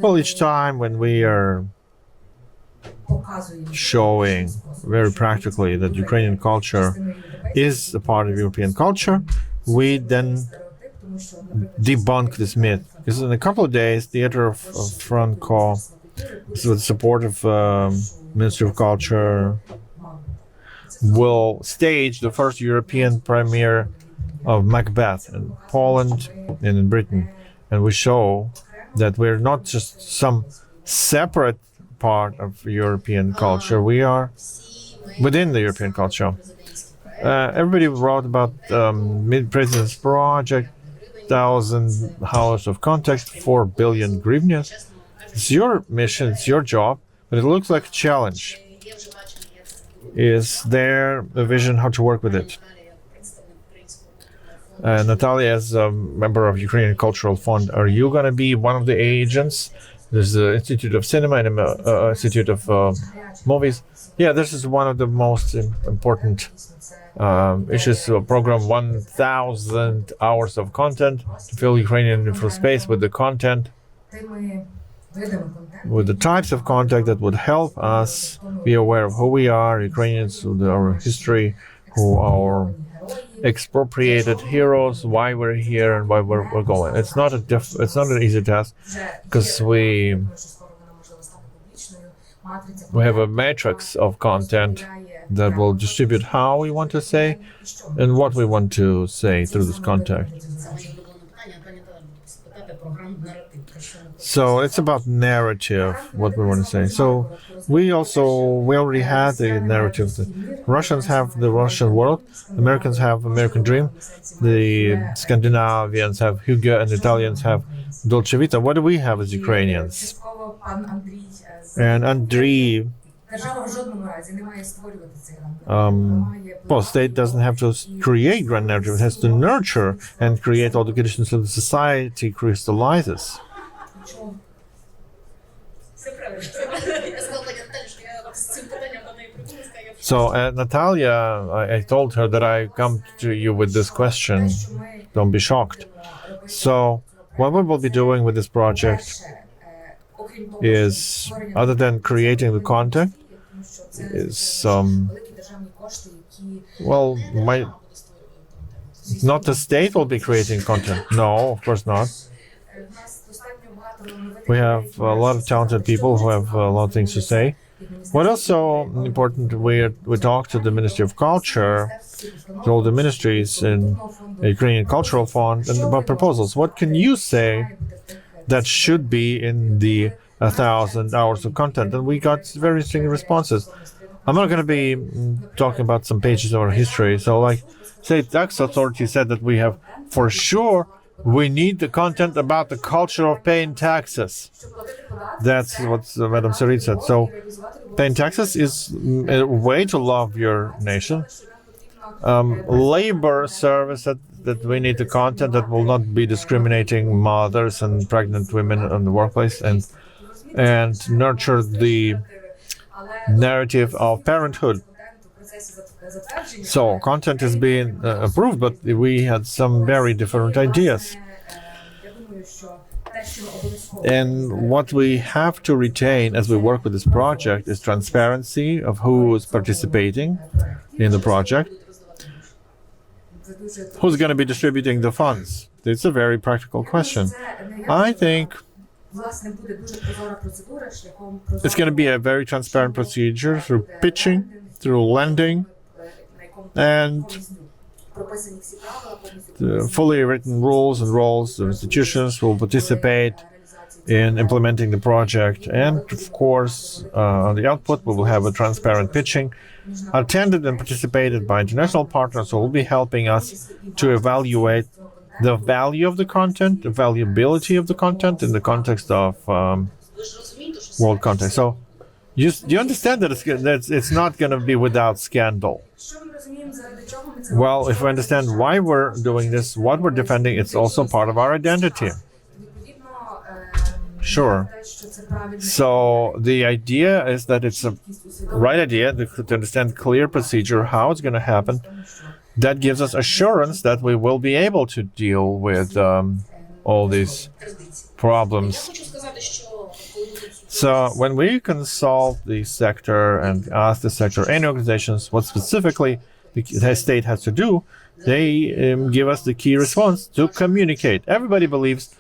Well, each time when we are showing very practically that Ukrainian culture is a part of European culture, we then debunk this myth. Because in a couple of days, Theater of Franco, with support of Ministry of Culture, will stage the first European premiere of Macbeth in Poland and in Britain. And we show that we're not just some separate part of European culture, we are within the European culture. Everybody wrote about President's project, 1,000 hours of contact, 4 billion hryvnias. It's your mission, it's your job, but it looks like a challenge. Is there a vision how to work with it? Natalia, as a member of Ukrainian Cultural Fund, are you going to be one of the agents? There's the Institute of Cinema and Institute of Movies. Yeah, this is one of the most important issues. Program 1,000 hours of content to fill Ukrainian info space with the content, with the types of content that would help us be aware of who we are, Ukrainians, our history, who are expropriated heroes, why we're here and why we're going. It's not an easy task because we have a matrix of content that will distribute how we want to say and what we want to say through this content. So it's about narrative, what we want to say. So we already had the narrative. The Russians have the Russian world, Americans have American dream, the Scandinavians have Hugo, and Italians have Dolce Vita. What do we have as Ukrainians? And ANDRII, well, state doesn't have to create grand narrative, it has to nurture and create all the conditions so the society crystallizes. So, Natalia, I told her that I come to you with this question. Don't be shocked. So, what we will be doing with this project is, other than creating the content, is not the state will be creating content. No, of course not. We have a lot of talented people who have a lot of things to say. What also important, we talked to the Ministry of Culture, to all the ministries in the Ukrainian Cultural Fund, and about proposals. What can you say that should be in the 1,000 hours of content? And we got very interesting responses. I'm not going to be talking about some pages of our history. So, like, State Tax Authority said that we have, for sure, we need the content about the culture of paying taxes. That's what Madam SYROID said. So, paying taxes is a way to love your nation. Labor service that we need the content that will not be discriminating mothers and pregnant women in the workplace, and nurture the narrative of parenthood. So content is being approved, but we had some very different ideas. And what we have to retain as we work with this project is transparency of who is participating in the project, who's going to be distributing the funds. It's a very practical question. I think it's going to be a very transparent procedure through pitching, through lending, and fully written rules and roles. The institutions will participate in implementing the project. And of course, on the output, we will have a transparent pitching, attended and participated by international partners who will be helping us to evaluate the value of the content, the valuability of the content in the context of world context. So you understand that it's not going to be without scandal. Well, if we understand why we're doing this, what we're defending, it's also part of our identity. Sure. So the idea is that it's a right idea to understand clear procedure, how it's going to happen. That gives us assurance that we will be able to deal with all these problems. So when we consult the sector and ask the sector, any organizations, what specifically the state has to do, they give us the key response to communicate. Everybody believes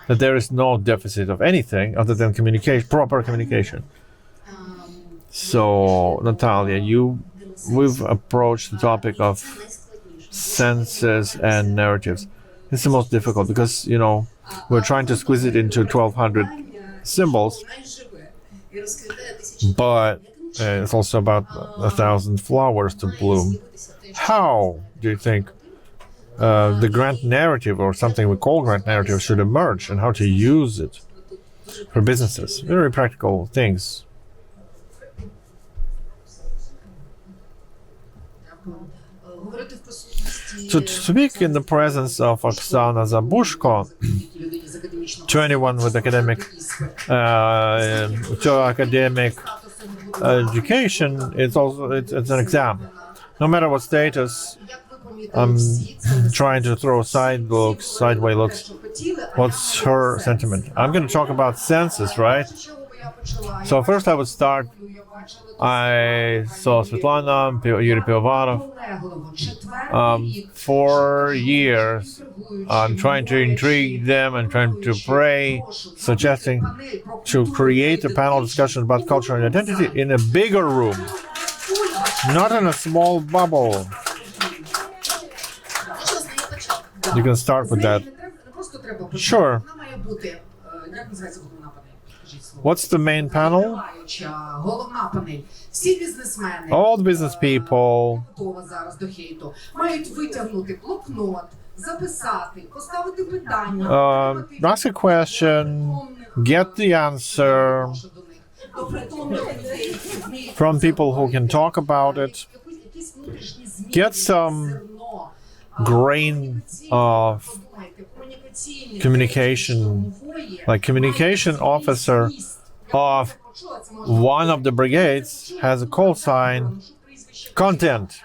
that there is no deficit of anything other than communication, proper communication. So, Natalia, we've approached the topic of senses and narratives. It's the most difficult because, we're trying to squeeze it into 1,200 symbols, but it's also about 1,000 flowers to bloom. How do you think the grant narrative, or something we call grant narrative, should emerge, and how to use it for businesses? Very practical things. To speak in the presence of Oksana Zabushko, to anyone with academic education, it's an exam. No matter what status, I'm trying to throw sideway looks. What's her sentiment? I'm going to talk about senses, right? So first I would start. I saw Svetlana, Yuri Pivovarov. 4 years, I'm trying to intrigue them and trying to pray, suggesting to create a panel discussion about culture and identity in a bigger room, not in a small bubble. You can start with that. Sure. What's the main panel? All the business people ask a question, get the answer from people who can talk about it, get some grain of communication, like communication officer of one of the brigades has a call sign, content.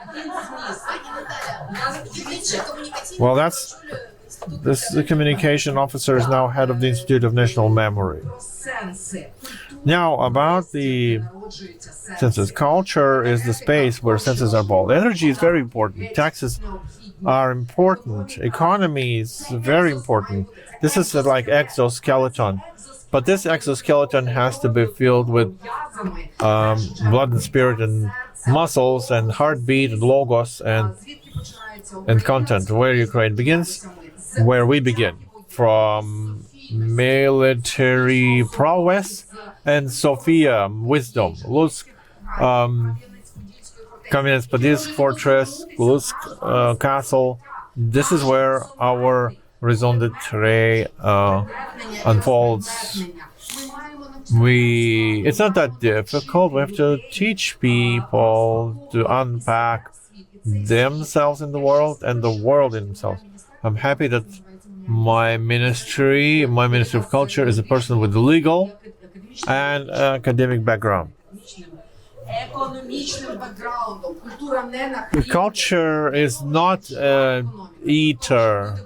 Well, the communication officer is now head of the Institute of National Memory. Now, about the senses. Culture is the space where senses are born. Energy is very important. Taxes are important. Economy is very important. This is like exoskeleton. But this exoskeleton has to be filled with blood and spirit and muscles and heartbeat and logos and content. Where Ukraine begins, where we begin. From military prowess and Sophia, wisdom. Lutsk, Kamenets-Podilsk fortress, Lutsk castle. This is where our raison d'être unfolds. It's not that difficult. We have to teach people to unpack themselves in the world and the world in themselves. I'm happy that my Ministry of Culture, is a person with legal and academic background. Culture is not an eater.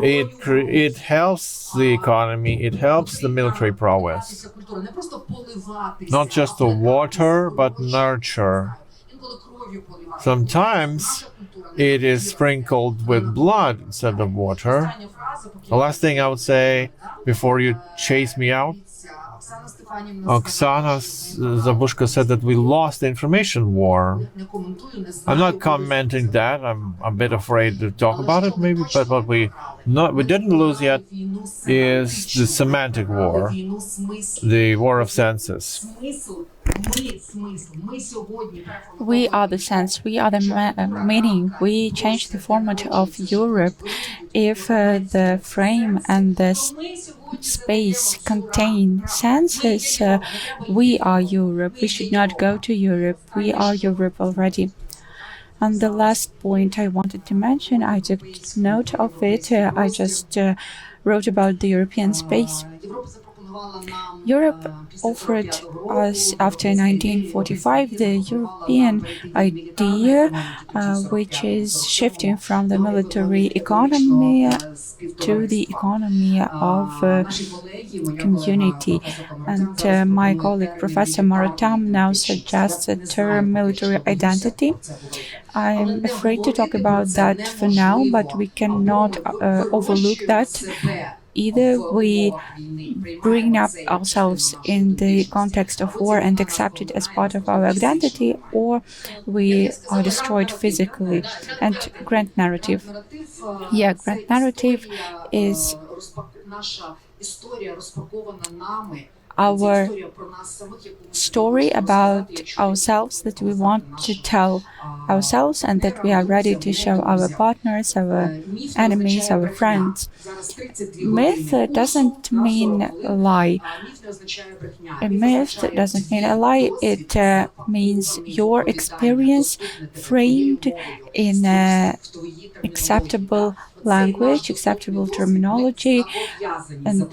It helps the economy, it helps the military prowess. Not just the water, but nurture. Sometimes it is sprinkled with blood instead of water. The last thing I would say before you chase me out, Oksana Zabushko said that we lost the information war. I'm not commenting that. I'm a bit afraid to talk about it, maybe. But what we didn't lose yet is the semantic war, the war of senses. We are the sense, we are the meaning. We change the format of Europe. If the frame and the space contain senses, we are Europe. We should not go to Europe. We are Europe already. And the last point I wanted to mention, I took note of it. I just wrote about the European space. Europe offered us after 1945 the European idea, which is shifting from the military economy to the economy of community. And my colleague, Professor Marotam, now suggests the term military identity. I'm afraid to talk about that for now, but we cannot overlook that. Either we bring up ourselves in the context of war and accept it as part of our identity, or we are destroyed physically. And grand narrative. Yeah, grand narrative is our story about ourselves that we want to tell ourselves and that we are ready to show our partners, our enemies, our friends. Myth doesn't mean a lie. A myth doesn't mean a lie. It means your experience framed in acceptable language, acceptable terminology, and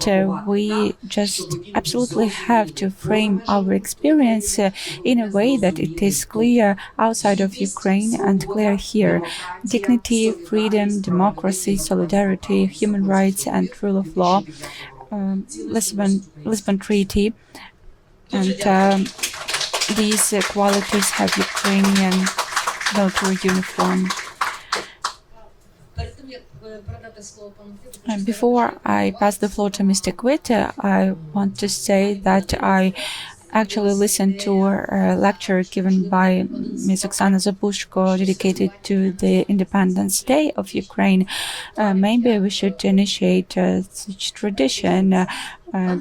we just absolutely have to frame our experience in a way that it is clear outside of Ukraine and clear here. Dignity, freedom, democracy, solidarity, human rights and rule of law, Lisbon Treaty, and these qualities have Ukrainian military uniform. Before I pass the floor to Mr. KVIT, I want to say that I actually listened to a lecture given by Ms. Oksana Zabushko dedicated to the Independence Day of Ukraine. Maybe we should initiate such tradition,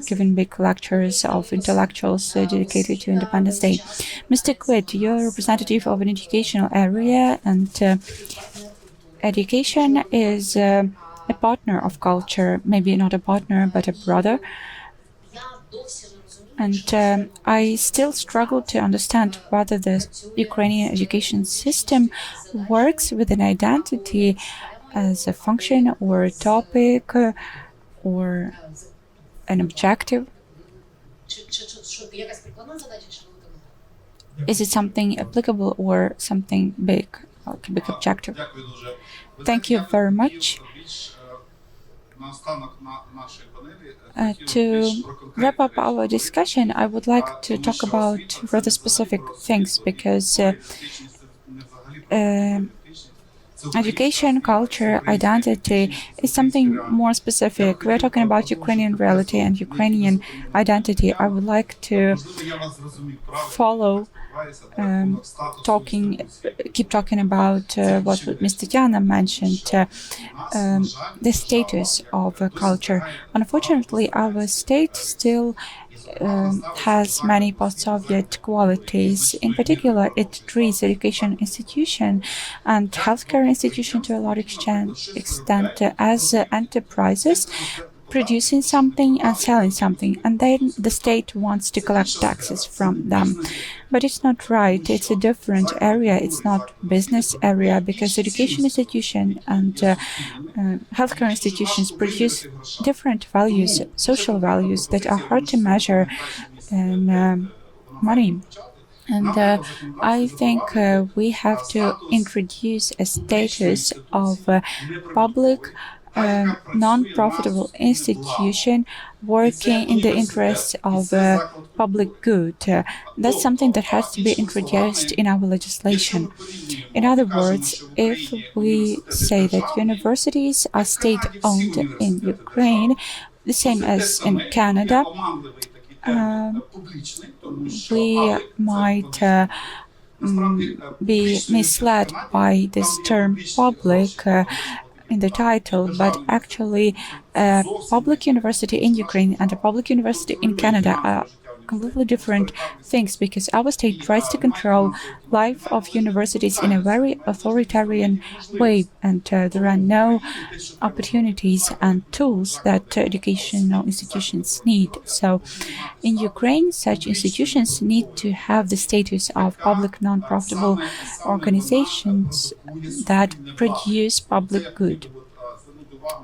giving big lectures of intellectuals dedicated to Independence Day. Mr. KVIT, you're representative of an educational area, and education is a partner of culture, maybe not a partner, but a brother. And I still struggle to understand whether the Ukrainian education system works with an identity as a function or a topic or an objective. Is it something applicable or something big, like a big objective? Thank you very much. To wrap up our discussion, I would like to talk about rather specific things, because education, culture, identity is something more specific. We're talking about Ukrainian reality and Ukrainian identity. I would like to follow keep talking about what Ms. TETIANA mentioned, the status of culture. Unfortunately, our state still has many post-Soviet qualities. In particular, it treats education institution and healthcare institution to a large extent as enterprises, producing something and selling something, and then the state wants to collect taxes from them. But it's not right. It's a different area. It's not business area, because education institution and healthcare institutions produce different values, social values that are hard to measure in money. And I think we have to introduce a status of public non-profitable institution working in the interests of public good. That's something that has to be introduced in our legislation. In other words, if we say that universities are state-owned in Ukraine, the same as in Canada, we might be misled by this term public in the title, but actually a public university in Ukraine and a public university in Canada are completely different things, because our state tries to control life of universities in a very authoritarian way, and there are no opportunities and tools that educational institutions need. So in Ukraine, such institutions need to have the status of public non-profitable organizations that produce public good.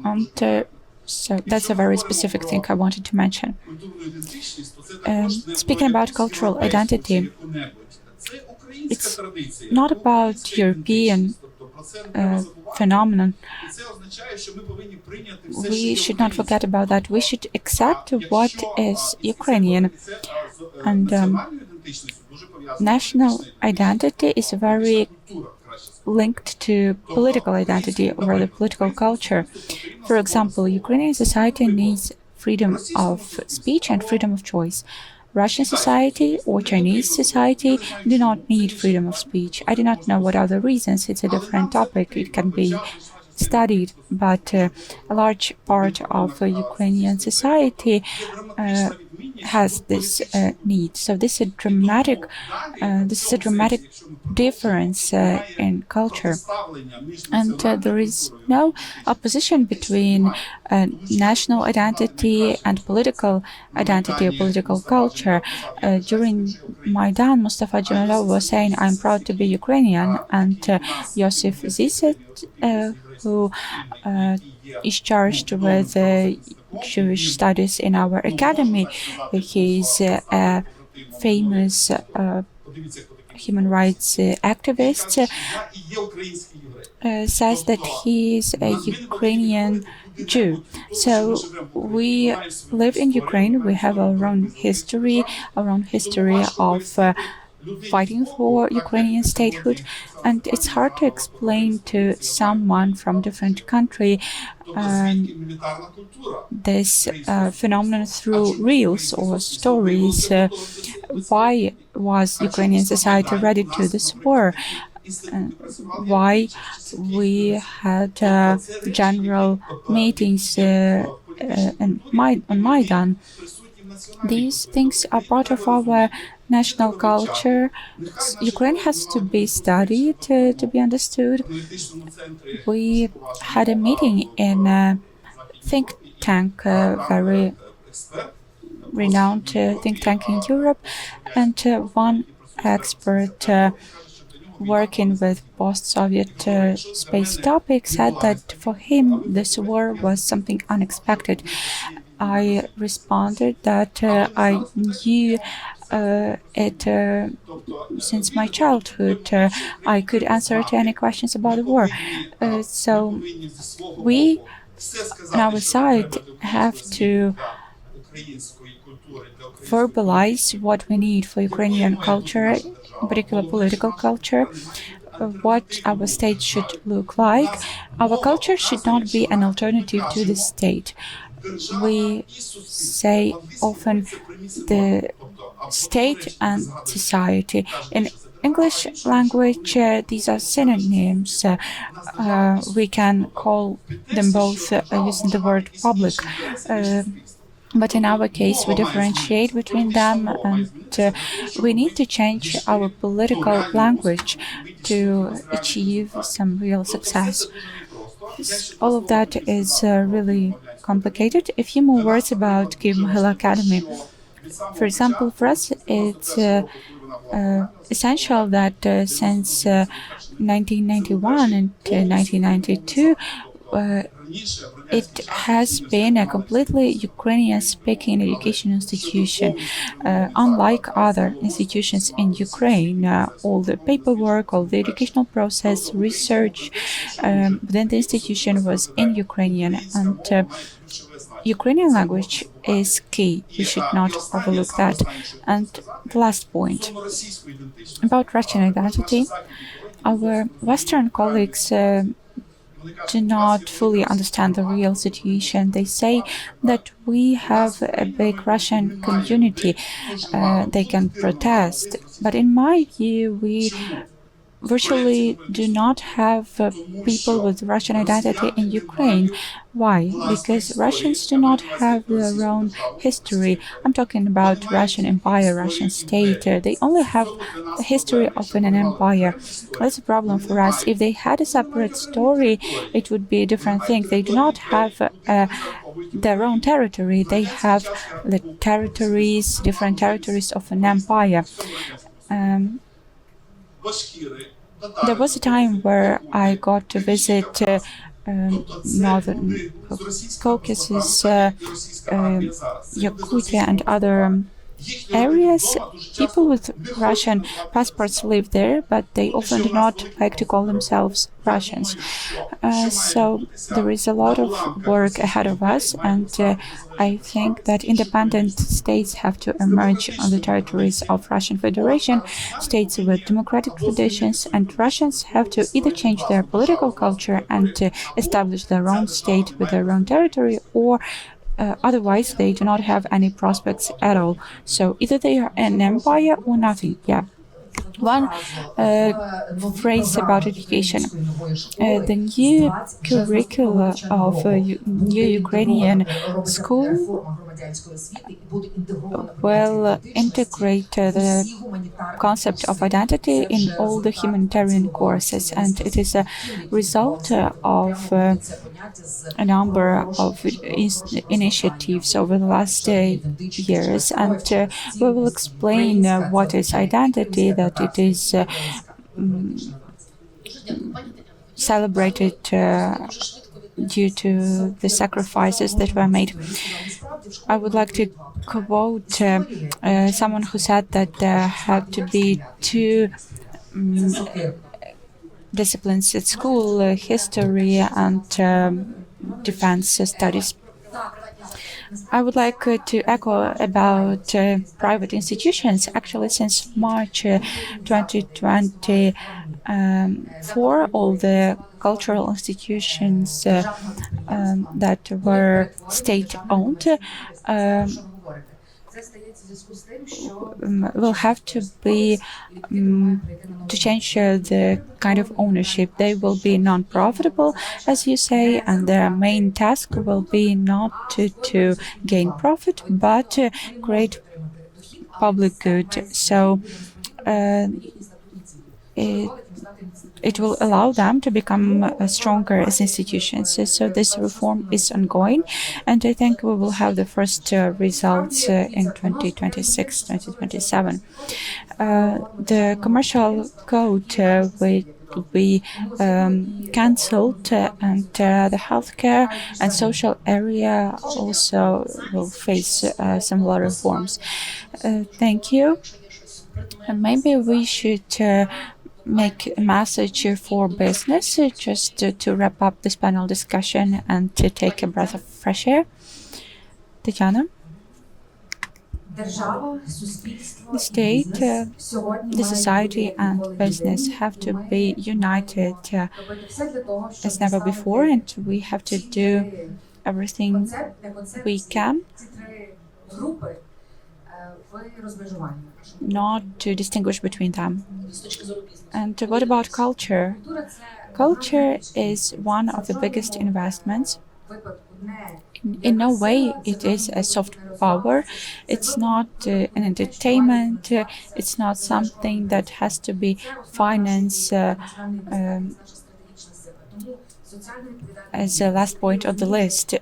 And So that's a very specific thing I wanted to mention. Speaking about cultural identity, it's not about European phenomenon. We should not forget about that. We should accept what is Ukrainian. And national identity is very linked to political identity or the political culture. For example, Ukrainian society needs freedom of speech and freedom of choice. Russian society or Chinese society do not need freedom of speech. I do not know what are the reasons. It's a different topic. It can be studied, but a large part of Ukrainian society has this need. So this is a dramatic difference in culture, and there is no opposition between national identity and political identity or political culture. During Maidan, Mustafa Dzhemilov was saying, "I'm proud to be Ukrainian," and Yosif Zizet, who is charged with Jewish studies in our academy. He is a famous human rights activist, says that he is a Ukrainian Jew. So we live in Ukraine, we have our own history of fighting for Ukrainian statehood, and it's hard to explain to someone from different country this phenomenon through reels or stories. Why was Ukrainian society ready to this war? Why we had general meetings on Maidan? These things are part of our national culture. Ukraine has to be studied to be understood. We had a meeting in a think tank, very renowned think tank in Europe, and one expert working with post-Soviet space topics said that for him this war was something unexpected. I responded that I knew it since my childhood. I could answer to any questions about the war. So we, on our side, have to verbalize what we need for Ukrainian culture, in particular political culture, what our state should look like. Our culture should not be an alternative to the state. We say often the state and society. In English language, these are synonyms. We can call them both using the word public. But in our case, we differentiate between them, and we need to change our political language to achieve some real success. All of that is really complicated. A few more words about Kyiv-Mohyla Academy. For example, for us, it's essential that since 1991 and 1992, it has been a completely Ukrainian-speaking education institution. Unlike other institutions in Ukraine, all the paperwork, all the educational process, research within the institution was in Ukrainian, and Ukrainian language is key. We should not overlook that. And the last point, about Russian identity. Our Western colleagues do not fully understand the real situation. They say that we have a big Russian community. They can protest. But in my view, we virtually do not have people with Russian identity in Ukraine. Why? Because Russians do not have their own history. I'm talking about Russian Empire, Russian state. They only have the history of an empire. That's a problem for us. If they had a separate story, it would be a different thing. They do not have their own territory. They have the territories, different territories of an empire. There was a time where I got to visit Northern Caucasus, Yakutia, and other areas. People with Russian passports live there, but they often do not like to call themselves Russians. So there is a lot of work ahead of us, and I think that independent states have to emerge on the territories of Russian Federation, states with democratic traditions, and Russians have to either change their political culture and establish their own state with their own territory, or otherwise they do not have any prospects at all. So either they are an empire or nothing. Yeah. One phrase about education. The new curricula of new Ukrainian school will integrate the concept of identity in all the humanitarian courses, and it is a result of a number of initiatives over the last years, and we will explain what is identity, that it is celebrated due to the sacrifices that were made. I would like to quote someone who said that there have to be two disciplines at school, history and defense studies. I would like to echo about private institutions. Actually, since March 2024, all the cultural institutions that were state-owned will have to be to change the kind of ownership. They will be non-profitable, as you say, and their main task will be not to gain profit, but create public good. So it will allow them to become stronger as institutions. So this reform is ongoing, and I think we will have the first results in 2026, 2027. The commercial code will be cancelled, and the healthcare and social area also will face similar reforms. Thank you. And maybe we should make a message for business, just to wrap up this panel discussion and to take a breath of fresh air. Tetiana? The state, the society and business have to be united as never before, and we have to do everything we can not to distinguish between them. And what about culture? Culture is one of the biggest investments. In no way it is a soft power. It's not an entertainment. It's not something that has to be financed as a last point of the list.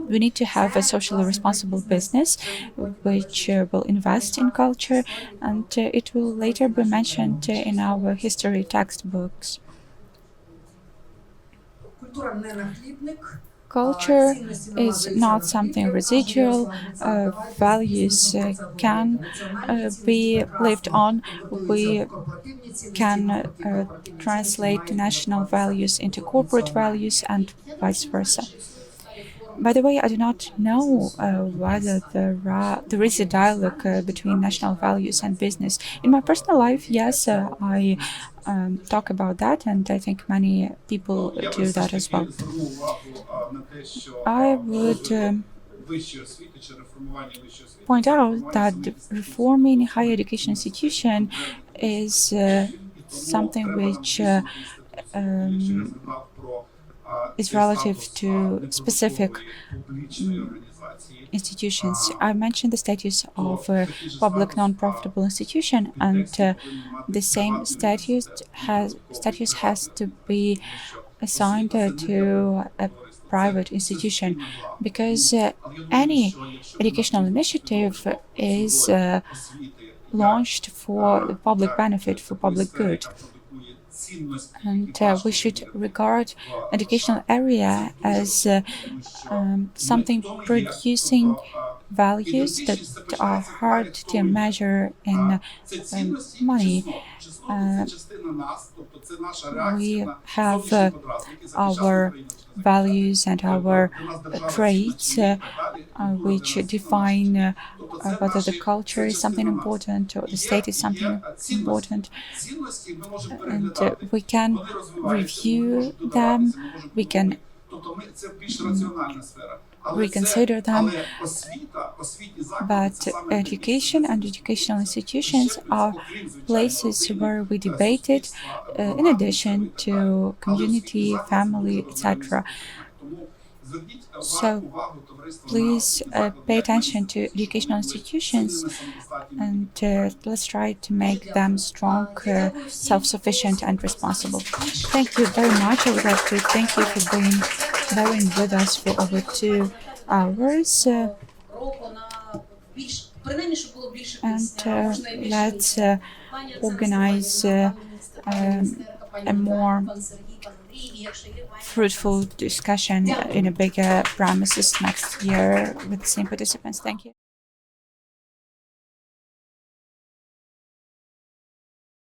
We need to have a socially responsible business which will invest in culture, and it will later be mentioned in our history textbooks. Culture is not something residual. Values can be lived on. We can translate national values into corporate values and vice versa. By the way, I do not know whether there is a dialogue between national values and business. In my personal life, yes, I talk about that, and I think many people do that as well. I would point out that reforming higher education institution is something which is relative to specific institutions. I mentioned the status of public non-profitable institution, and the same status has to be assigned to a private institution, because any educational initiative is launched for the public benefit, for public good. And we should regard educational area as something producing values that are hard to measure in money. We have our values and our traits which define whether the culture is something important or the state is something important. And we can review them, we can reconsider them, but education and educational institutions are places where we debate it in addition to community, family, etc. So please pay attention to educational institutions and let's try to make them strong, self-sufficient and responsible. Thank you very much. I would like to thank you for bearing with us for over 2 hours. And let's organize a more fruitful discussion in a bigger premises next year with the same participants. Thank you.